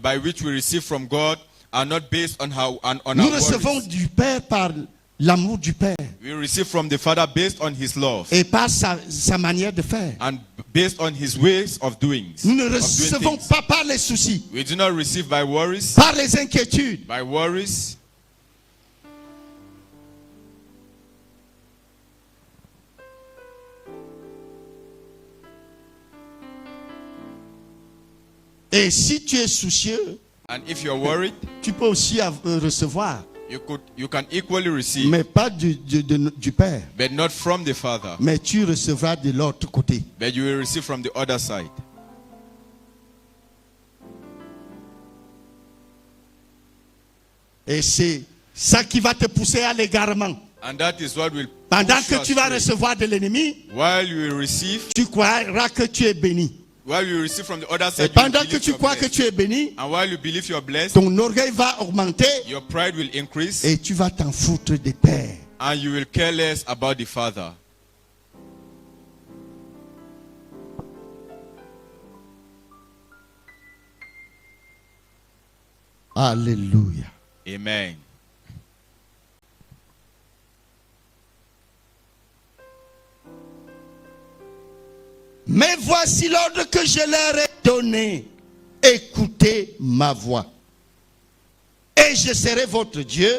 by which we receive from God are not based on on Nous our recevons worries. du Père par l'amour du Père We receive from the Father based on His love et par sa manière de faire. and based on His ways of doing Nous ne things. recevons pas par les soucis, We do not receive by worries. par les inquiétudes. By worries. Et si tu es soucieux, And if you're worried, tu peux aussi recevoir, you can equally receive, mais pas du Père, but not from the Father, mais tu recevras de l'autre côté. but you will receive from the other side. Et c'est ça qui va te pousser à l'égarement. And that is what will Pendant push que you tu vas astray. recevoir de l'ennemi, While you will receive, tu croiras que tu es béni. while you receive from the other Et side, you will pendant que believe tu you're crois que blessed. tu es béni, And while you believe you're blessed, ton orgueil va augmenter your pride will increase, et tu vas t'en foutre des pères. and you will care less about the Father. Alléluia. Amen. Mais voici l'ordre que je leur ai donné. Écoutez ma voix. Et je serai votre Dieu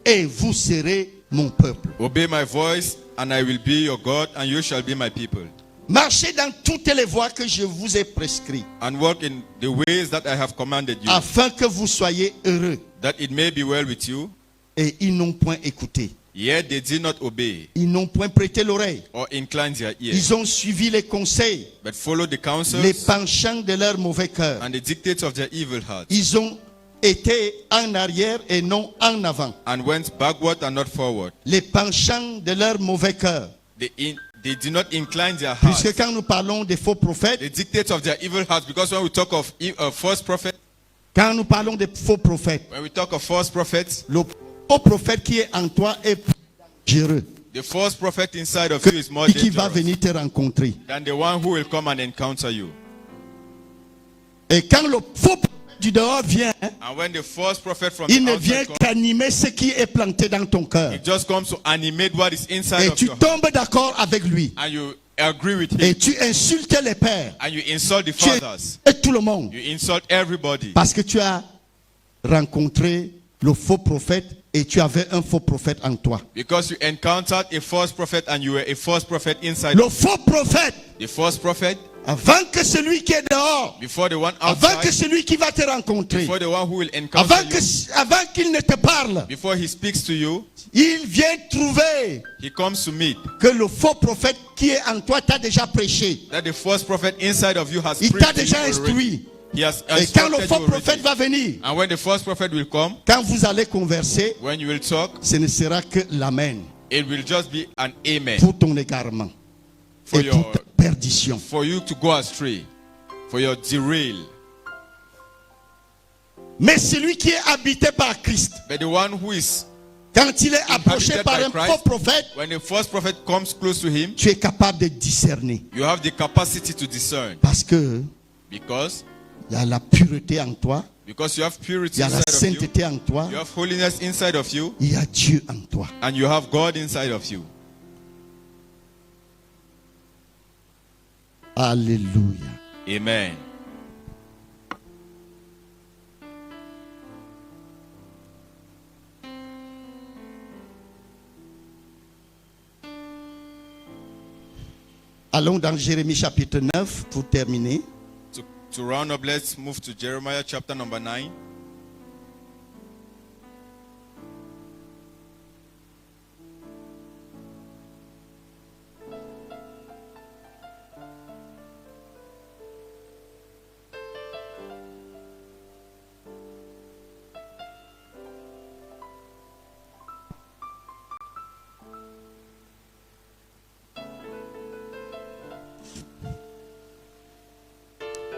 et vous serez mon peuple. Obey my voice, and I will be your God, and you shall be my people. Marchez dans toutes les voies que je vous ai prescrites, And walk in the ways that I have commanded you, afin que vous soyez heureux. that it may be well with you. Et ils n'ont point écouté. Yet they did not obey Ils n'ont point prêté l'oreille. or incline their ear, Ils ont suivi les conseils, but followed the les counsels penchants de leur mauvais cœur. and the dictates of their evil heart, Ils ont été en arrière et non en avant. and went backward and not forward. Les penchants de leur mauvais cœur. They did not incline their hearts. Puisque quand nous parlons des faux prophètes, The dictates of their evil hearts, because when we talk of false prophets, quand nous parlons des faux prophètes, when we talk of false prophets, le faux prophète qui est en toi est plus dangereux the false prophet inside of que you is more celui qui va dangerous venir te rencontrer. than the one who will come and encounter you. Et quand le faux prophète du dehors vient, And when the false prophet from il the ne vient outside comes, qu'animer ce qui est planté dans ton cœur. it just comes to animate what is inside Et of tu your heart. tombes d'accord avec lui. And you agree with Et him. tu insultes les pères. And you insult the Tu fathers. insultes tout le monde. You insult everybody. Parce que tu as rencontré le faux prophète et tu avais un faux prophète en toi. Because you encountered a false prophet and you were a false prophet inside. Le faux prophète, The false prophet, avant que celui qui est dehors, before the one avant que outside, celui qui va te rencontrer, before the one who will encounter avant you, qu'il ne te parle, before he speaks to you, il vient trouver he comes to meet que le faux prophète qui est en toi t'a déjà prêché. that the false prophet inside of you has Il preached t'a to you déjà already. instruit. He has Et quand le instructed faux you prophète already. va venir, And when the false prophet will come, quand vous allez converser, when you will talk, ce ne sera que l'amen it will just be an amen pour ton égarement for et pour ta perdition. for you to go astray, for your derail. Mais celui qui est habité par Christ, But the one who is, quand il est approché Inhabited par by un Christ. faux prophète, when the false prophet comes close to him, tu es capable de discerner. you have the capacity to discern. Parce que Because il y a la pureté en toi, you have il purity y a la inside of you, sainteté en toi, you have holiness inside of you, il y a Dieu en toi. and you have God inside of you. Alléluia. Amen. Allons dans Jérémie chapitre 9 pour terminer. To round up, let's move to Jeremiah chapter number 9.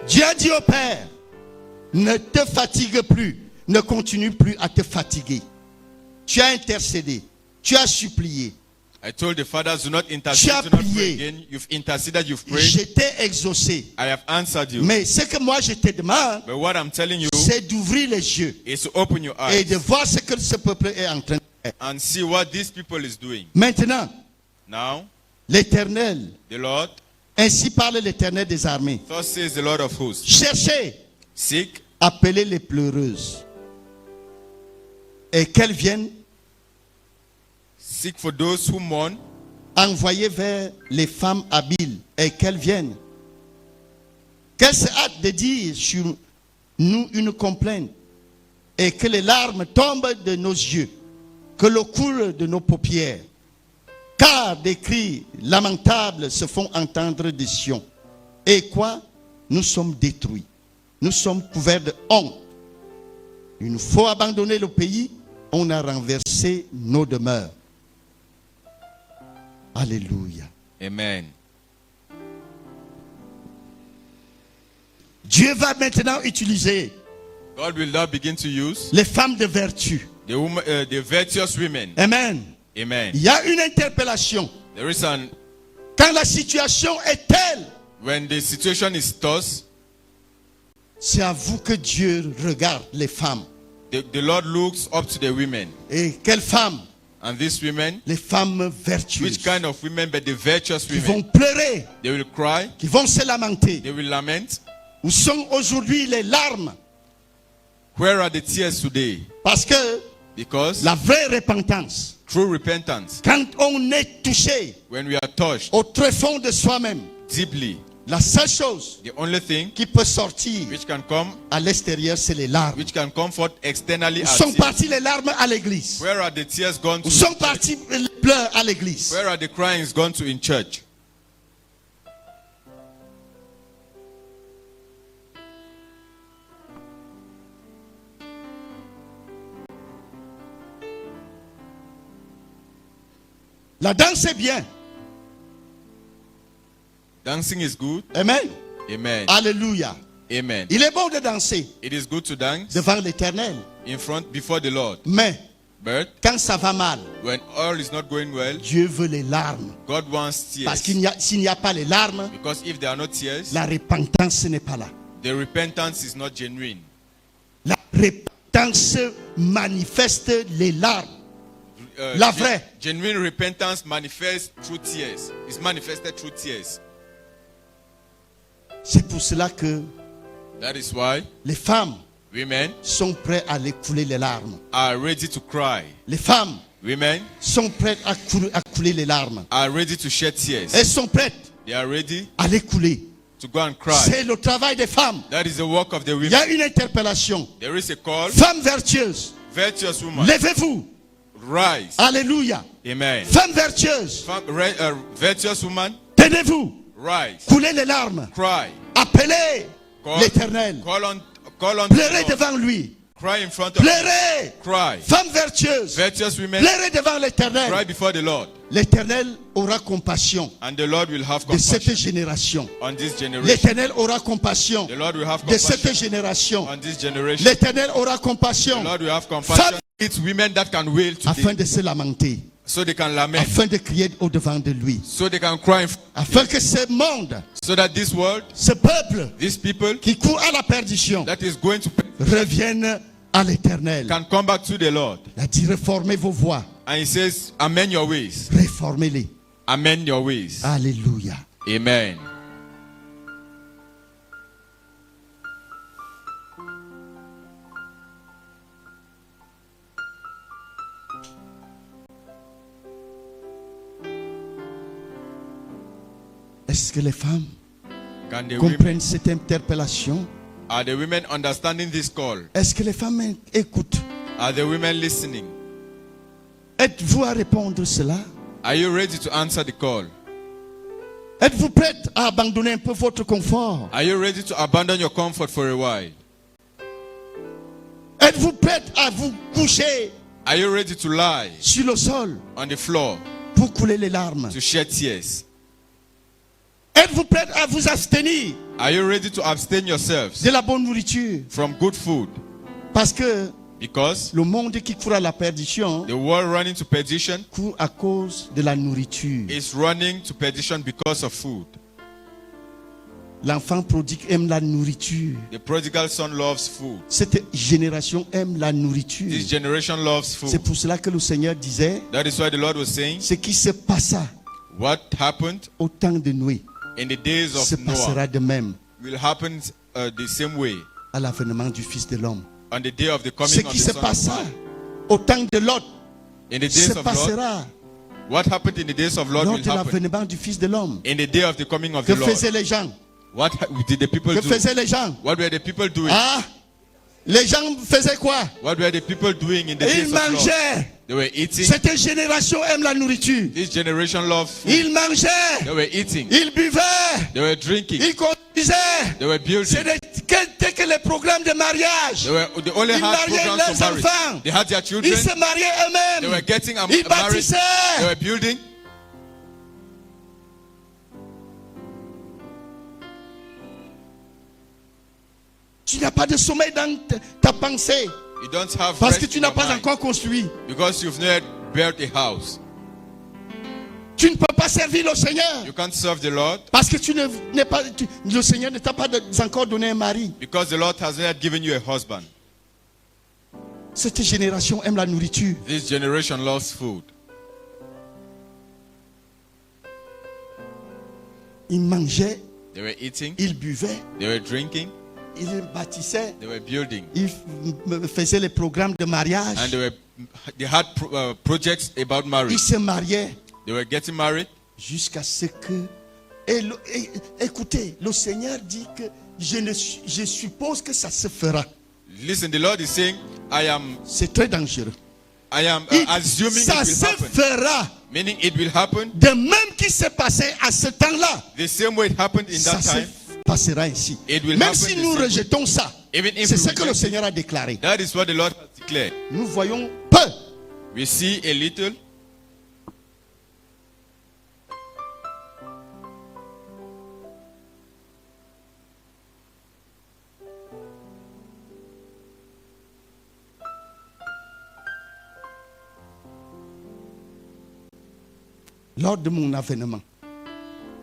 Dieu a dit au Père, ne te fatigue plus, ne continue plus à te fatiguer. Tu as intercédé, tu as supplié, I told the fathers, do not Tu intercede, as do not pray prié. again. You've interceded, you've prayed. Je t'ai exaucé. I have answered you. Mais ce que moi je te demande, But what I'm telling you c'est d'ouvrir les yeux is to open your et eyes de voir ce que ce peuple est en train de faire. and see what these people is doing. Maintenant, Now, l'Éternel, the Lord, ainsi parle l'Éternel des armées. thus says the Lord of hosts, Cherchez, seek, appelez les pleureuses. Et qu'elles viennent, seek for those who mourn, envoyez vers les femmes habiles et qu'elles viennent. Qu'elles se hâtent de dire sur nous une complainte et que les larmes tombent de nos yeux, que l'eau coule de nos paupières. Car des cris lamentables se font entendre de Sion. Et quoi? Nous sommes détruits. Nous sommes couverts de honte. Il nous faut abandonner le pays. On a renversé nos demeures. Alléluia. Amen. Dieu va maintenant utiliser God will now begin to use les femmes de vertu. the virtuous women. Amen. Amen. Il y a une interpellation. There is an, Quand la situation est telle, when the situation is tossed, c'est à vous que Dieu regarde les femmes. the Lord looks up to the women. Et quelles femmes? And these women, Les femmes vertueuses. which kind of women? But the virtuous Qui vont women. pleurer, They will cry, qui vont se lamenter. they will lament. Où sont aujourd'hui les larmes? Where are the tears today? Parce que Because la vraie repentance, true repentance, quand on est touché when we are touched au tréfonds de soi-même, deeply, la seule chose the only thing qui peut sortir which can come, à l'extérieur, c'est les larmes. which can comfort externally, Où are sont tears. parties les larmes à l'église? Where are the tears gone to? Où sont in church? partis les pleurs à l'église? Where are the cryings gone to in church? La danse est bien. Dancing is good. Amen. Amen. Alléluia. Amen. Il est bon de danser It is good to dance devant l'Éternel. in front before the Lord. Mais But quand ça va mal, when all is not going well, Dieu veut les larmes. God wants Parce tears. s'il n'y a pas les larmes, Because if there are no tears, la repentance n'est pas là. the repentance is not genuine. La repentance manifeste les larmes. La vraie. Genuine repentance manifests through tears. It's manifested through tears. C'est pour cela que That is why les femmes women sont prêtes à couler les larmes. are ready to cry. Les femmes Women sont prêtes à couler les larmes. are ready to shed tears. Elles sont prêtes They are ready à les couler. to go and cry. C'est le travail des femmes. That is the work of the Il y a women. une interpellation. There is a call. Femmes vertueuses, Virtuous woman, levez-vous. rise. Alléluia. Amen. Femmes vertueuses, Virtuous woman, tenez-vous. rise. Coulez les larmes. Cry. Appelez Call, l'Éternel. call on Pleurez the Lord. devant lui. Cry in front of him. Pleurez. Cry. Femmes vertueuses, Virtuous women, pleurez devant cry l'Éternel. before the Lord. L'Éternel aura compassion And the Lord will have de cette compassion génération. on this generation. L'Éternel aura compassion The Lord will have de cette compassion génération. on this generation. L'Éternel aura compassion The Lord will have compassion. Femmes- It's women that can wail today, afin de se lamenter, so they can lament, afin de crier au-devant de lui, so they can cry, afin que ce monde, so that this world, ce peuple these people qui court à la perdition, that is going to revienne à l'Éternel. can come back to the Lord. Il a dit réformez vos voies, And he says, amend your ways. réformez-les. Amend your ways. Alléluia. Amen. Est-ce que les femmes Can the comprennent women, cette interpellation? are the women understanding this call? Est-ce que les femmes écoutent? Are the women listening? Êtes-vous à répondre cela? Are you ready to answer the call? Êtes-vous prête à abandonner un peu votre confort? Are you ready to abandon your comfort for a while? Êtes-vous prête à vous coucher Are you ready to lie sur le sol on the floor pour couler les larmes? to shed tears? Êtes-vous prête à vous abstenir Are you ready to abstain yourselves de la bonne nourriture? from good food? Parce que Because Le monde qui court à la perdition the world running to perdition court à cause de la nourriture. is running to perdition because of food. L'enfant prodigue aime la nourriture. The prodigal son loves food. Cette génération aime la This nourriture. generation loves C'est food. pour cela que le Seigneur disait, That is why the Lord was saying, ce qui se passa what happened au temps de Noé in the days se of Noah passera de même will happen the same way à l'avènement du Fils de l'homme. on the day of the Ce coming of qui the se Son of passa Man. au temps de Lot In the se days of Lot, passera what happened in the days of Lot lors will de happen l'avènement du Fils de l'homme. in the day of the coming of Que the Lord. faisaient les gens? What did the people Que do? faisaient les gens? What were the people doing? Ah, les gens faisaient quoi? What were the people doing in the Ils days of Lot? mangeaient. They were eating. Cette génération aime la nourriture. This generation loves food. Ils mangeaient. They were eating. Ils buvaient. They were drinking. Ils conduisaient. They were building. C'était que les programmes de mariage. They only Ils had mariaient programs leurs for marriage. enfants. They had their Ils children. se mariaient They were eux-mêmes. getting Ils married. They bâtissaient. were building. Tu n'as pas de sommeil dans ta pensée You don't have parce que rest tu in n'as your pas mind encore construit. because you've not built a house. Tu ne peux pas servir le Seigneur You can't serve the Lord parce que le Seigneur ne t'a pas encore donné un mari. because the Lord has not given you a husband. Cette génération aime la nourriture. This generation loves food. Ils mangeaient, They were eating. ils buvaient, They were drinking. ils bâtissaient, They were building. ils faisaient les programmes de mariage. And they had projects about Ils marriage. se mariaient They were getting married jusqu'à ce que... Écoutez, le Seigneur dit que je suppose que ça se fera. Listen, the Lord is saying, C'est très dangereux. I am assuming Ça it will se happen. fera. Meaning it will happen De même qui s'est passé à ce temps-là, the same way it happened in ça that se time. passera ainsi. It will Même happen si the nous same way. rejetons ça, Even if c'est we ce que le reject Seigneur a déclaré. That is what the Lord has declared. Nous voyons peu. We see a little. Lors de mon avènement,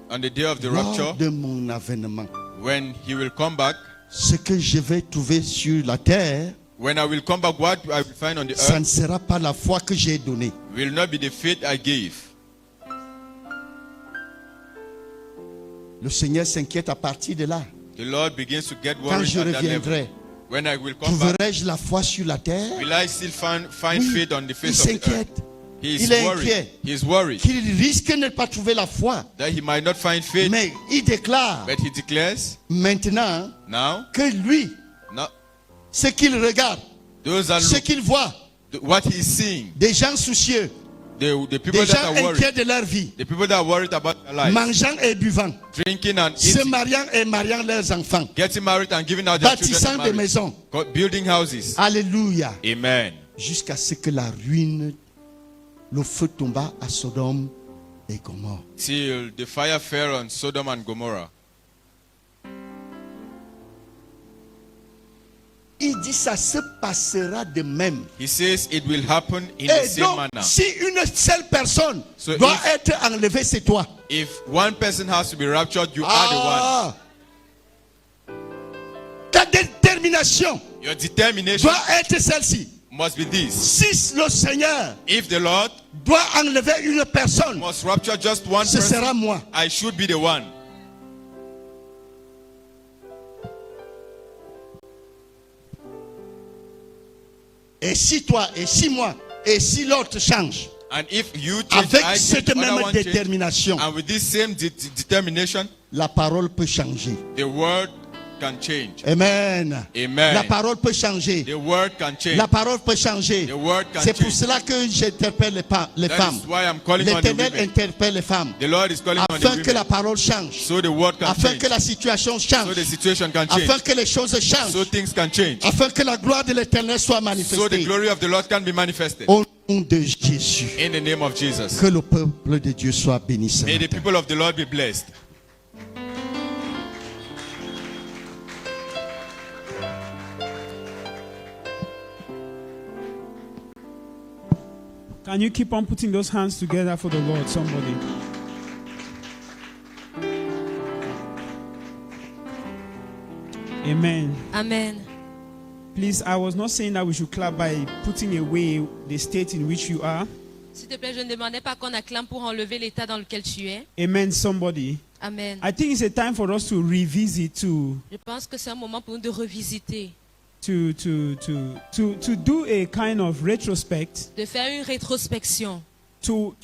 On the day of the lors rapture, de mon avènement, when he will come back, ce que je vais trouver sur la terre, when I will come back, what I will find on the ça earth ne sera pas la foi que j'ai donnée. will not be the faith I gave. Le Seigneur s'inquiète à partir de là. The Lord begins to get Quand worried je at that level. reviendrai, When I will come back, trouverai-je la foi sur la terre? will I still find Oui, faith on the il face of the earth? s'inquiète He is Il est worried. inquiet. He is worried qu'il risque de ne pas trouver la foi. that he might not find faith. Mais il déclare But he declares maintenant now, que lui, ce qu'il regarde, those are ce qu'il voit, what he is seeing. des gens soucieux, The people des that gens are worried. inquiets de leur vie, The people that are worried about their life. mangeant et buvant, Drinking and se eating. mariant et mariant leurs enfants, Getting married and giving out their children bâtissant in des marriage. maisons. Building houses. Alléluia. Amen. Jusqu'à ce que la ruine, le feu tomba à Sodome et Gomorrhe. Till the fire fell on Sodom and Gomorrah. Il dit ça se passera de même. He says it will happen in the Et same donc, manner. si une seule personne So doit if- être enlevée, c'est toi. If one person has to be raptured, you are Ah. Ta détermination the one. Your determination doit être celle-ci. must be this. Si le Seigneur If the Lord doit enlever une personne, must rapture just one ce person, sera moi. I should be the one. Et si toi, et si moi, et si l'autre change, And if you change, avec I change, cette the other même one change, détermination, and with this same determination, la parole peut changer. the word can change. Amen. Amen. La parole peut changer. The word can change. La parole peut changer. The word can C'est pour change. cela que j'interpelle les That femmes. is why I'm calling on the L'Éternel women. interpelle les femmes. The Lord is calling on the Afin que women. la parole change. So the word can Afin change. que la situation So change. the situation can change. Afin que les choses So changent. things can change. Afin que la gloire de l'Éternel soit So the manifestée. glory of the Lord can be manifested. Au nom de Jésus. In the name of Jesus. Que le peuple de Dieu soit béni. ce May the matin. people of the Lord be blessed. Can you keep on putting those hands together for the Lord, somebody? Amen. Amen. Please, I was not saying that we should clap by putting away the state in which you are. S'il te plaît, je ne demandais pas qu'on acclame pour enlever l'état dans lequel tu es. Amen, somebody. Amen. I think it's a time for us to revisit, Je pense que c'est un moment pour nous de revisiter, to do a kind of retrospect, de faire une rétrospection, to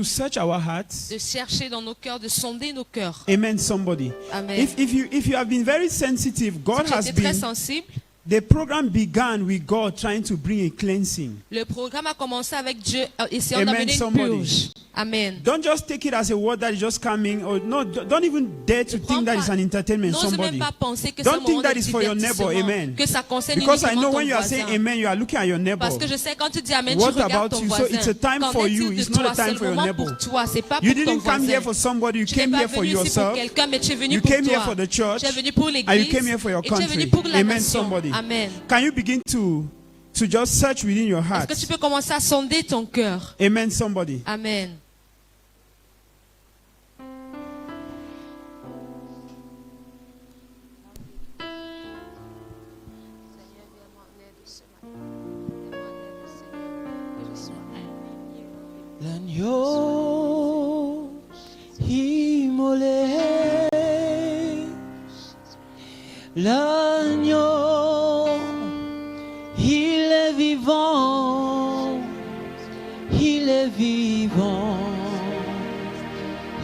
search our hearts. de chercher dans nos cœurs, de sonder nos cœurs. Amen, somebody. Amen. If you have been very sensitive, God Si tu has étais très been. sensible, The program began with God trying to bring a cleansing. le programme a commencé avec Dieu essayant Amen, d'amener une somebody. purge. Amen. Don't just take it as a word that is just coming, or no, don't even dare to think that it's an entertainment. N'ose même Somebody, pas penser que c'est un don't moment think that de is for your neighbor. divertissement, Amen. que ça concerne Because I uniquement know ton when you are voisin. saying amen, you are looking at your neighbor. Parce que je sais quand tu dis amen, What tu regardes about ton you? So voisin. it's a time Qu'en for est-il you. de It's not toi? a time C'est le for your moment neighbor. pour toi, c'est pas You pour ton didn't come voisin. here for somebody. You Tu n'es came pas here for venu ici pour yourself. quelqu'un, mais tu es venu You pour came here toi. for the church. Tu es venu pour And l'église. you came here for your Et tu es country. venu pour la Amen, nation. somebody. Amen. Can you begin to just search within your Est-ce heart? que tu peux commencer à sonder ton cœur? Amen, somebody. Amen. L'agneau immolé, l'agneau, il est vivant, il est vivant,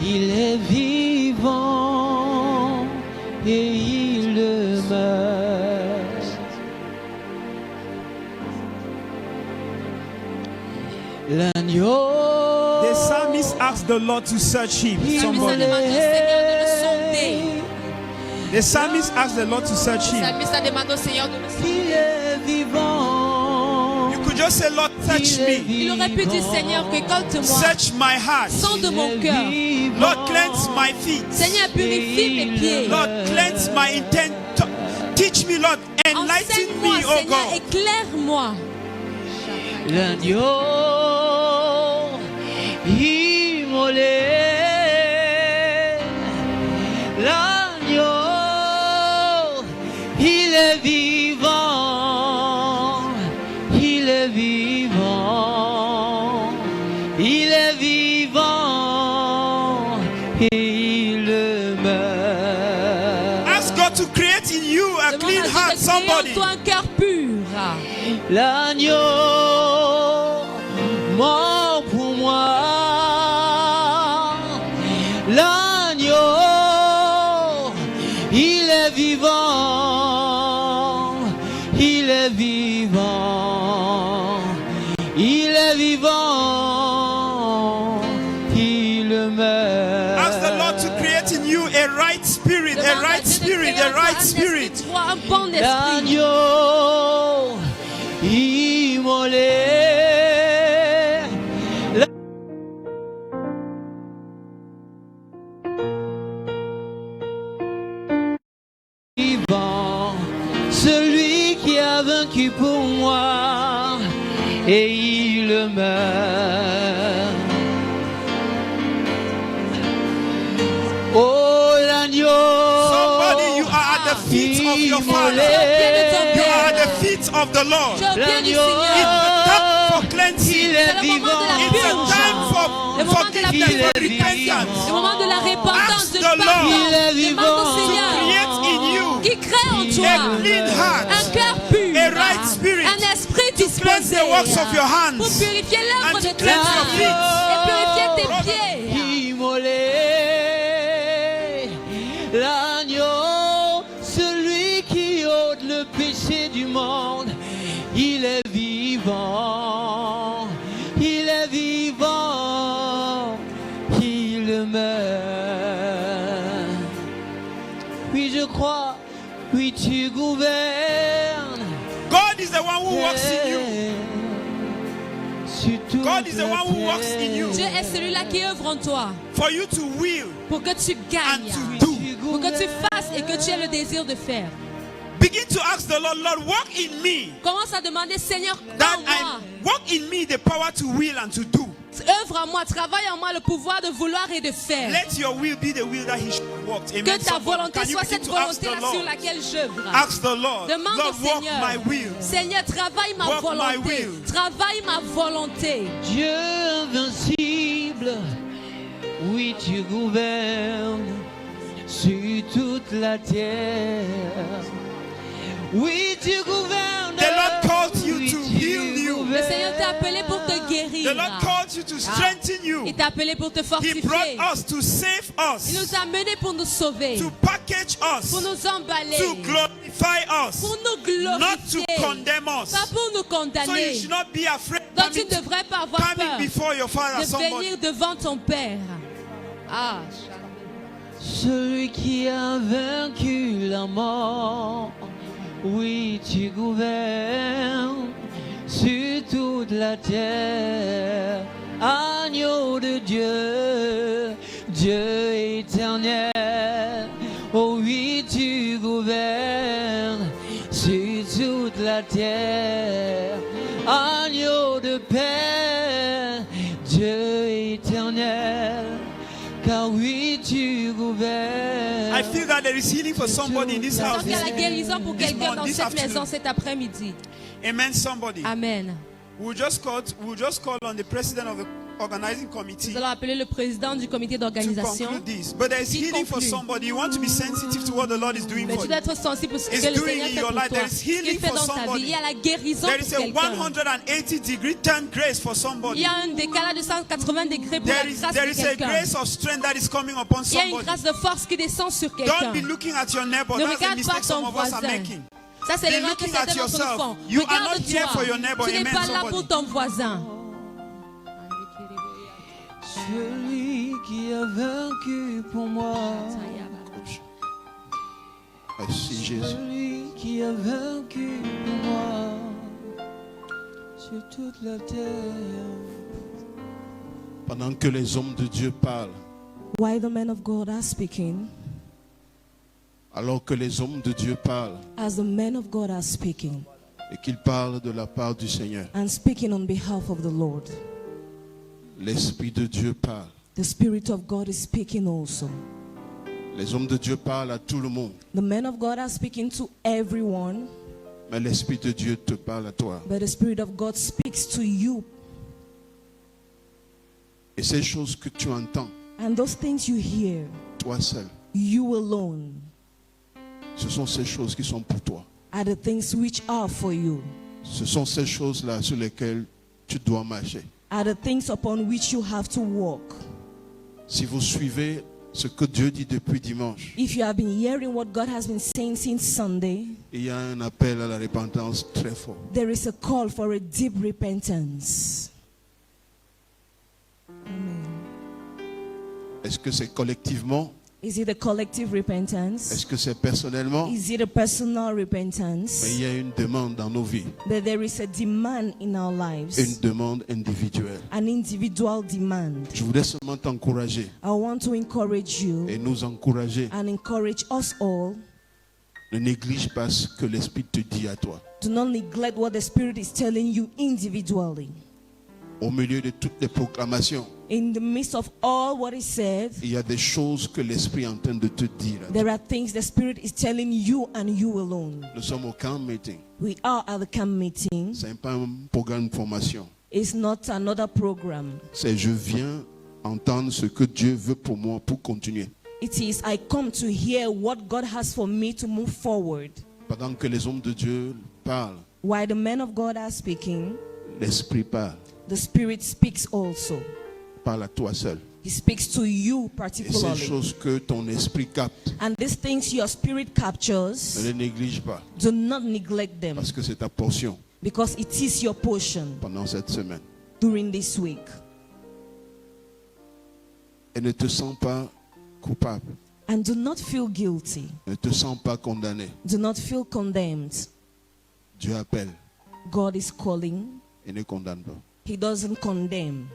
il est vivant et il meurt. L'agneau. The psalmist asked the Lord to search him. Ça Somebody. demande au Seigneur de le sonder. The psalmist asked the Lord to search him. Ça demande au Seigneur de le sonder. Il est vivant. You could just say, Lord, touch me. Il aurait pu dire, Seigneur, récolte-moi. Search my heart. Sonde mon cœur. Lord, cleanse my feet. Seigneur, purifie mes pieds. Lord, cleanse my intent. Teach me, Lord. Enlighten Enseigne-moi, me, oh Seigneur, God. éclaire-moi. L'agneau immolé, l'agneau, il est vivant, il est vivant, il est vivant et il meurt. Ask God to create in you a Demande clean à Dieu heart, de créer en somebody. toi un cœur pur. L'agneau mort pour moi, l'agneau, il est vivant, il est vivant, il est vivant, il meurt. Ask the Lord to create in you a right spirit, a Demande à right Dieu de spirit, créer en a toi right un spirit. esprit droit, un bon esprit. L'agneau immolé. Vivant, celui qui a vaincu pour moi et il meurt. Oh l'agneau. Somebody, you are at the feet of your Father. You are at the feet of the Lord. Tu es au pied du L'agneau. Seigneur. It's the time for cleansing. Il C'est est le moment de la vivant. It's the purge. time for Le moment de la forgiveness, for purification. repentance. Le moment de la repentance, Ask de the pardon. Lord. Il est Demande vivant. au Seigneur Create in you qui crée en a toi clean heart, un cœur pur, a right spirit, un esprit cleanse disposé the works of your pour hands, purifier l'œuvre and de to tes cleanse your mains feet. et purifier tes pieds. Immolé, l'agneau, celui qui ôte le péché du monde, il est vivant, il est vivant, il meurt. Oui, je crois, oui, tu gouvernes. God is the one who works in you. God is the one who works in you Dieu est celui-là qui œuvre en toi for you to will pour que tu and gagnes, to do. pour que tu fasses et que tu aies le désir de faire. Begin to ask the Lord, Lord, work in me Commence commence à demander, Seigneur, That en moi, I work in me the power to will and to do. œuvre en moi, travaille en moi le pouvoir de vouloir et de faire. Let your will be the will that he should work. Amen. Que ta Somebody, volonté can you soit begin cette to ask the volonté-là sur Lord? laquelle j'œuvre. Ask the Lord. Demande Lord, au work Seigneur, my will. Seigneur, travaille ma Work my volonté, will. travaille ma volonté. Dieu invincible, oui tu gouvernes sur toute la terre. Oui tu gouvernes. The Lord called you oui, to tu heal you. Le Seigneur t'a appelé pour te The guérir. Lord called you to strengthen you. Il t'a appelé pour te He fortifier. brought us to save Il us, nous a menés pour nous sauver, to package pour us, nous emballer, to glorify us, pour nous not glorifier, to condemn us. pas pour nous So you condamner. should not be afraid Donc tu ne devrais pas avoir coming peur before your father. de Somebody. venir devant ton Père. Ah, Celui qui a vaincu la mort, oui tu gouvernes sur toute la terre. Agneau de Dieu, Dieu éternel, oh oui tu gouvernes sur toute la terre. Agneau de paix, Dieu éternel, car oui tu gouvernes. I feel that there is healing for somebody in this je sens house. qu'il y a la guérison pour This quelqu'un morning, dans this cette afternoon. maison cet après-midi. Amen. Somebody. Amen. We'll just call on the president of the organizing committee Nous allons appeler le président du comité to d'organisation. conclude this. But there is Qui healing for conclut. somebody. You want to be sensitive to what the Lord is doing Mais for tu you. dois être sensible pour ce que It's le doing Seigneur in fait your pour life. toi. There is healing Il fait for dans ta somebody. vie. Il y a la guérison There pour is a quelqu'un. 180-degree turn grace for Il somebody. y a un décalage de 180 degrés pour la grâce There de is a quelqu'un. grace of strength that is coming upon Il y a une somebody. grâce de force qui descend sur Don't quelqu'un. be looking at your neighbor. Ne That's the regarde pas mistake some ton of us are voisin. making. Ça, c'est Be l'erreur que looking at certains d'entre nous yourself. font. You are not here for your Regarde-toi. neighbor. Tu n'es Amen, pas là somebody. pour ton voisin. Celui qui a vaincu pour moi, Merci Jésus. celui qui a vaincu pour moi, sur toute la terre. Pendant que les hommes de Dieu parlent, While the men of God are speaking, alors que les hommes de Dieu parlent as the men of God are speaking, et qu'ils parlent de la part du Seigneur, and speaking on behalf of the Lord, l'Esprit de Dieu parle. the Spirit of God is speaking also. Les hommes de Dieu parlent à tout le monde, The men of God are speaking to everyone, mais l'Esprit de Dieu te parle à toi. but the Spirit of God speaks to you. Et ces choses que tu entends, And those things you hear, toi seul, you alone, ce sont ces choses qui sont pour toi. are the things which are for you, Ce sont ces choses-là sur lesquelles tu dois marcher. are the things upon which you have to walk. Si vous suivez ce que Dieu dit depuis dimanche, If you have been hearing what God has been saying since Sunday, il y a un appel à la repentance très fort. there is a call for a deep repentance. Est-ce que c'est collectivement? Is it a collective repentance? Est-ce que c'est personnellement? Is it a personal Mais repentance? il y a une demande dans nos vies, But there is a demand in our une lives, demande individuelle. an individual demand. Je voudrais seulement t'encourager I want to encourage you et nous encourager. and encourage us all. Ne néglige pas ce que l'Esprit te dit à toi. Do not neglect what the Spirit is telling you individually. Au milieu de toutes les proclamations, In the midst of all what is said, il y a des choses que l'Esprit est en train de te dire. there are things the Spirit is telling you and you alone. Nous sommes au camp meeting. We are at the camp meeting. Ce n'est pas un programme de formation. It's not another program. C'est je viens entendre ce que Dieu veut pour moi pour continuer. It is I come to hear what God has for me to move forward. Pendant que les hommes de Dieu parlent, While the men of God are speaking, l'Esprit parle. the Spirit speaks also. Parle à toi seul. He speaks to you Et ces particularly. choses que ton esprit capte, And these things your spirit ne captures, les néglige pas. do not neglect them, Parce que c'est ta portion because it is your portion pendant cette semaine. during this week. Et ne te sens pas coupable. And do not feel guilty. Ne te sens pas condamné. Do not feel condemned. Dieu appelle God is calling. et ne condamne pas. He doesn't condemn.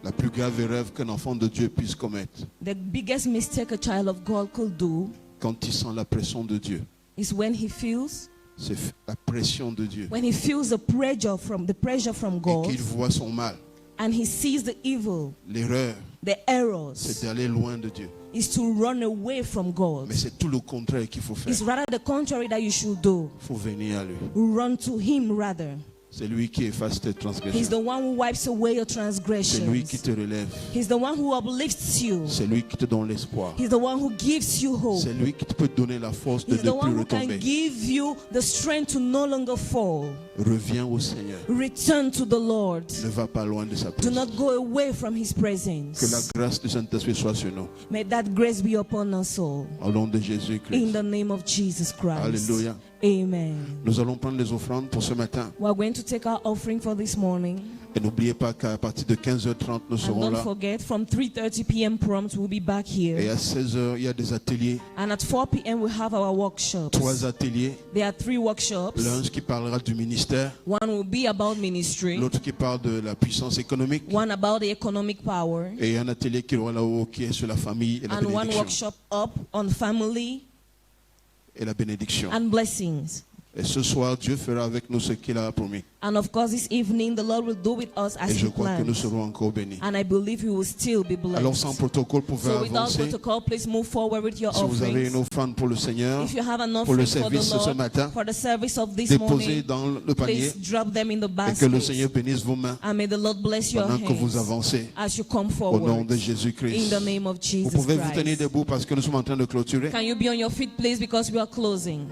La plus grave erreur qu'un enfant de Dieu puisse commettre, The biggest mistake a child of God could do quand il sent la pression de Dieu, is when he feels c'est la pression de Dieu. when he feels the pressure from Et God, qu'il voit son mal. and he sees the evil, L'erreur, the c'est errors, d'aller loin de Dieu. is to run away from God. Mais c'est tout le contraire qu'il faut faire. It's rather the contrary that you should do. Il faut venir à lui. Run to him rather. C'est lui qui efface tes He's transgressions. the one who wipes away your C'est lui qui transgressions. te relève. He's the one who uplifts you. C'est lui qui te donne l'espoir. He's the one who gives you hope. C'est lui qui te peut donner la force de He's ne the one plus who can retomber. give you the strength to no longer fall. Reviens au Seigneur. Return to the Lord. Ne va pas loin de sa Do présence. not go away from his Que la presence. grâce du Saint-Esprit soit sur nous. May that grace be upon us all. Au nom de In Jésus-Christ. the name of Jesus Christ. Alléluia. Amen. Nous allons prendre les offrandes pour ce matin. We are going to take our offering for this morning. Et n'oubliez pas qu'à partir de 15h30, nous And serons don't là. forget, from 3:30 p.m. prompt, we'll be back Et here. à 16h, il y a des ateliers. And at 4 p.m., we have our workshops. 3 ateliers. There are 3 workshops. L'un qui parlera du ministère. One will be about ministry, L'autre qui parle de la puissance économique. one about the economic power, Et un atelier qui aura là-haut qui est sur la famille et la and one bénédiction. workshop up on family Et la bénédiction. and blessings. Et ce soir, Dieu fera avec nous ce qu'il a promis. And of course, this evening, the Lord will do with us Et as je He crois que nous plans. serons encore bénis. And I believe we will still be Alors sans blessed. protocole, vous pouvez So without avancer. protocol, please move forward with your Si vous avez une offerings. offrande pour le Seigneur, If you have an pour le offering for service the ce Lord, matin, for the service of this déposez morning, dans le panier please drop them in the et que le Seigneur basket. bénisse vos mains And may the Lord bless your pendant que vous hands avancez as you come au nom forward. de In Jésus-Christ. the name of Vous Jesus pouvez vous tenir Christ. debout parce que nous sommes en train de clôturer. Can you be on your feet, please, because we are closing.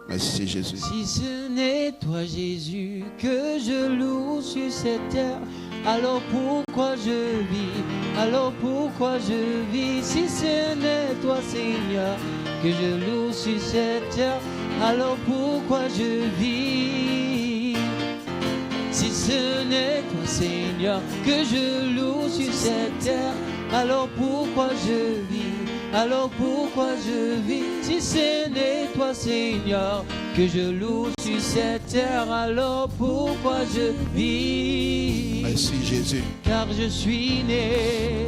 Merci Jésus. Si ce n'est toi Jésus que je loue sur cette terre, alors pourquoi je vis? Alors pourquoi je vis? Si ce n'est toi Seigneur que je loue sur cette terre, alors pourquoi je vis? Si ce n'est toi Seigneur que je loue sur cette terre, alors pourquoi je vis? Alors pourquoi je vis? Si ce n'est toi Seigneur que je loue sur cette terre, alors pourquoi je vis? Merci Jésus. Car je suis né.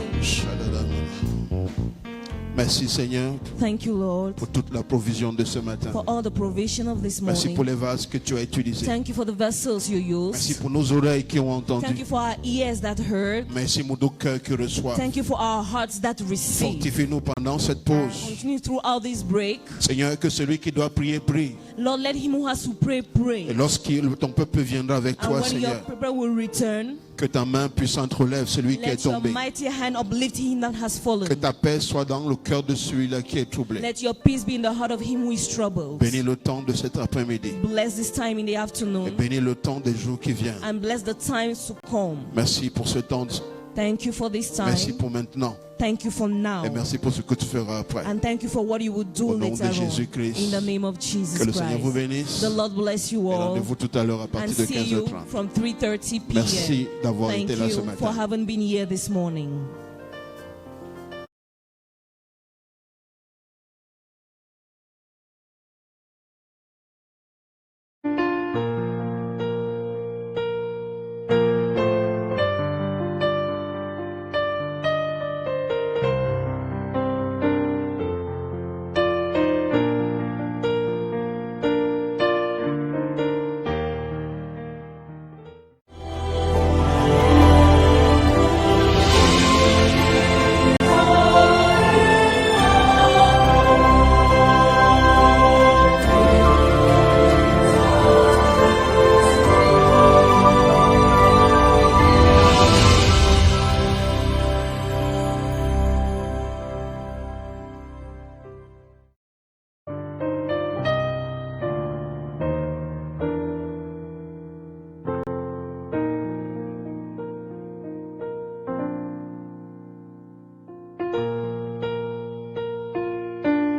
Merci Seigneur Thank you, Lord, pour toute la provision de ce matin. for all the provision of this Merci pour morning. les vases que tu as utilisés. Thank you for the vessels you Merci used. pour nos oreilles qui ont Thank entendu. you for our ears that heard. Merci pour nos cœurs qui reçoivent. Thank you for our hearts that receive. Fortifie-nous pendant cette pause. Continue throughout this break. Seigneur, que celui qui doit prier, prie. Lord, let him who has to pray, Et pray. ton peuple viendra avec And toi, when your Seigneur, people will return, que ta main puissante relève celui qui est let your tombé. mighty hand uplift him that has fallen. Que ta paix soit dans le cœur de celui-là qui est troublé. Let your peace be in the heart of him who is troubled. Bénis le temps de cet après-midi. Bless this time in the Et afternoon bénis le temps des jours qui viennent. and bless the times to come. Merci pour ce temps. Thank you for this Merci time. pour maintenant. Thank you for now. Et merci pour ce que tu feras après. And thank you for what you will do Au nom de later on. Jésus-Christ. In the name of Jesus Que le Seigneur vous Christ. bénisse. The Lord bless you Et all. rendez-vous tout à l'heure à And partir de see you 15h30. from 3:30 p.m. Merci d'avoir Thank été là ce you for matin. having been here this morning.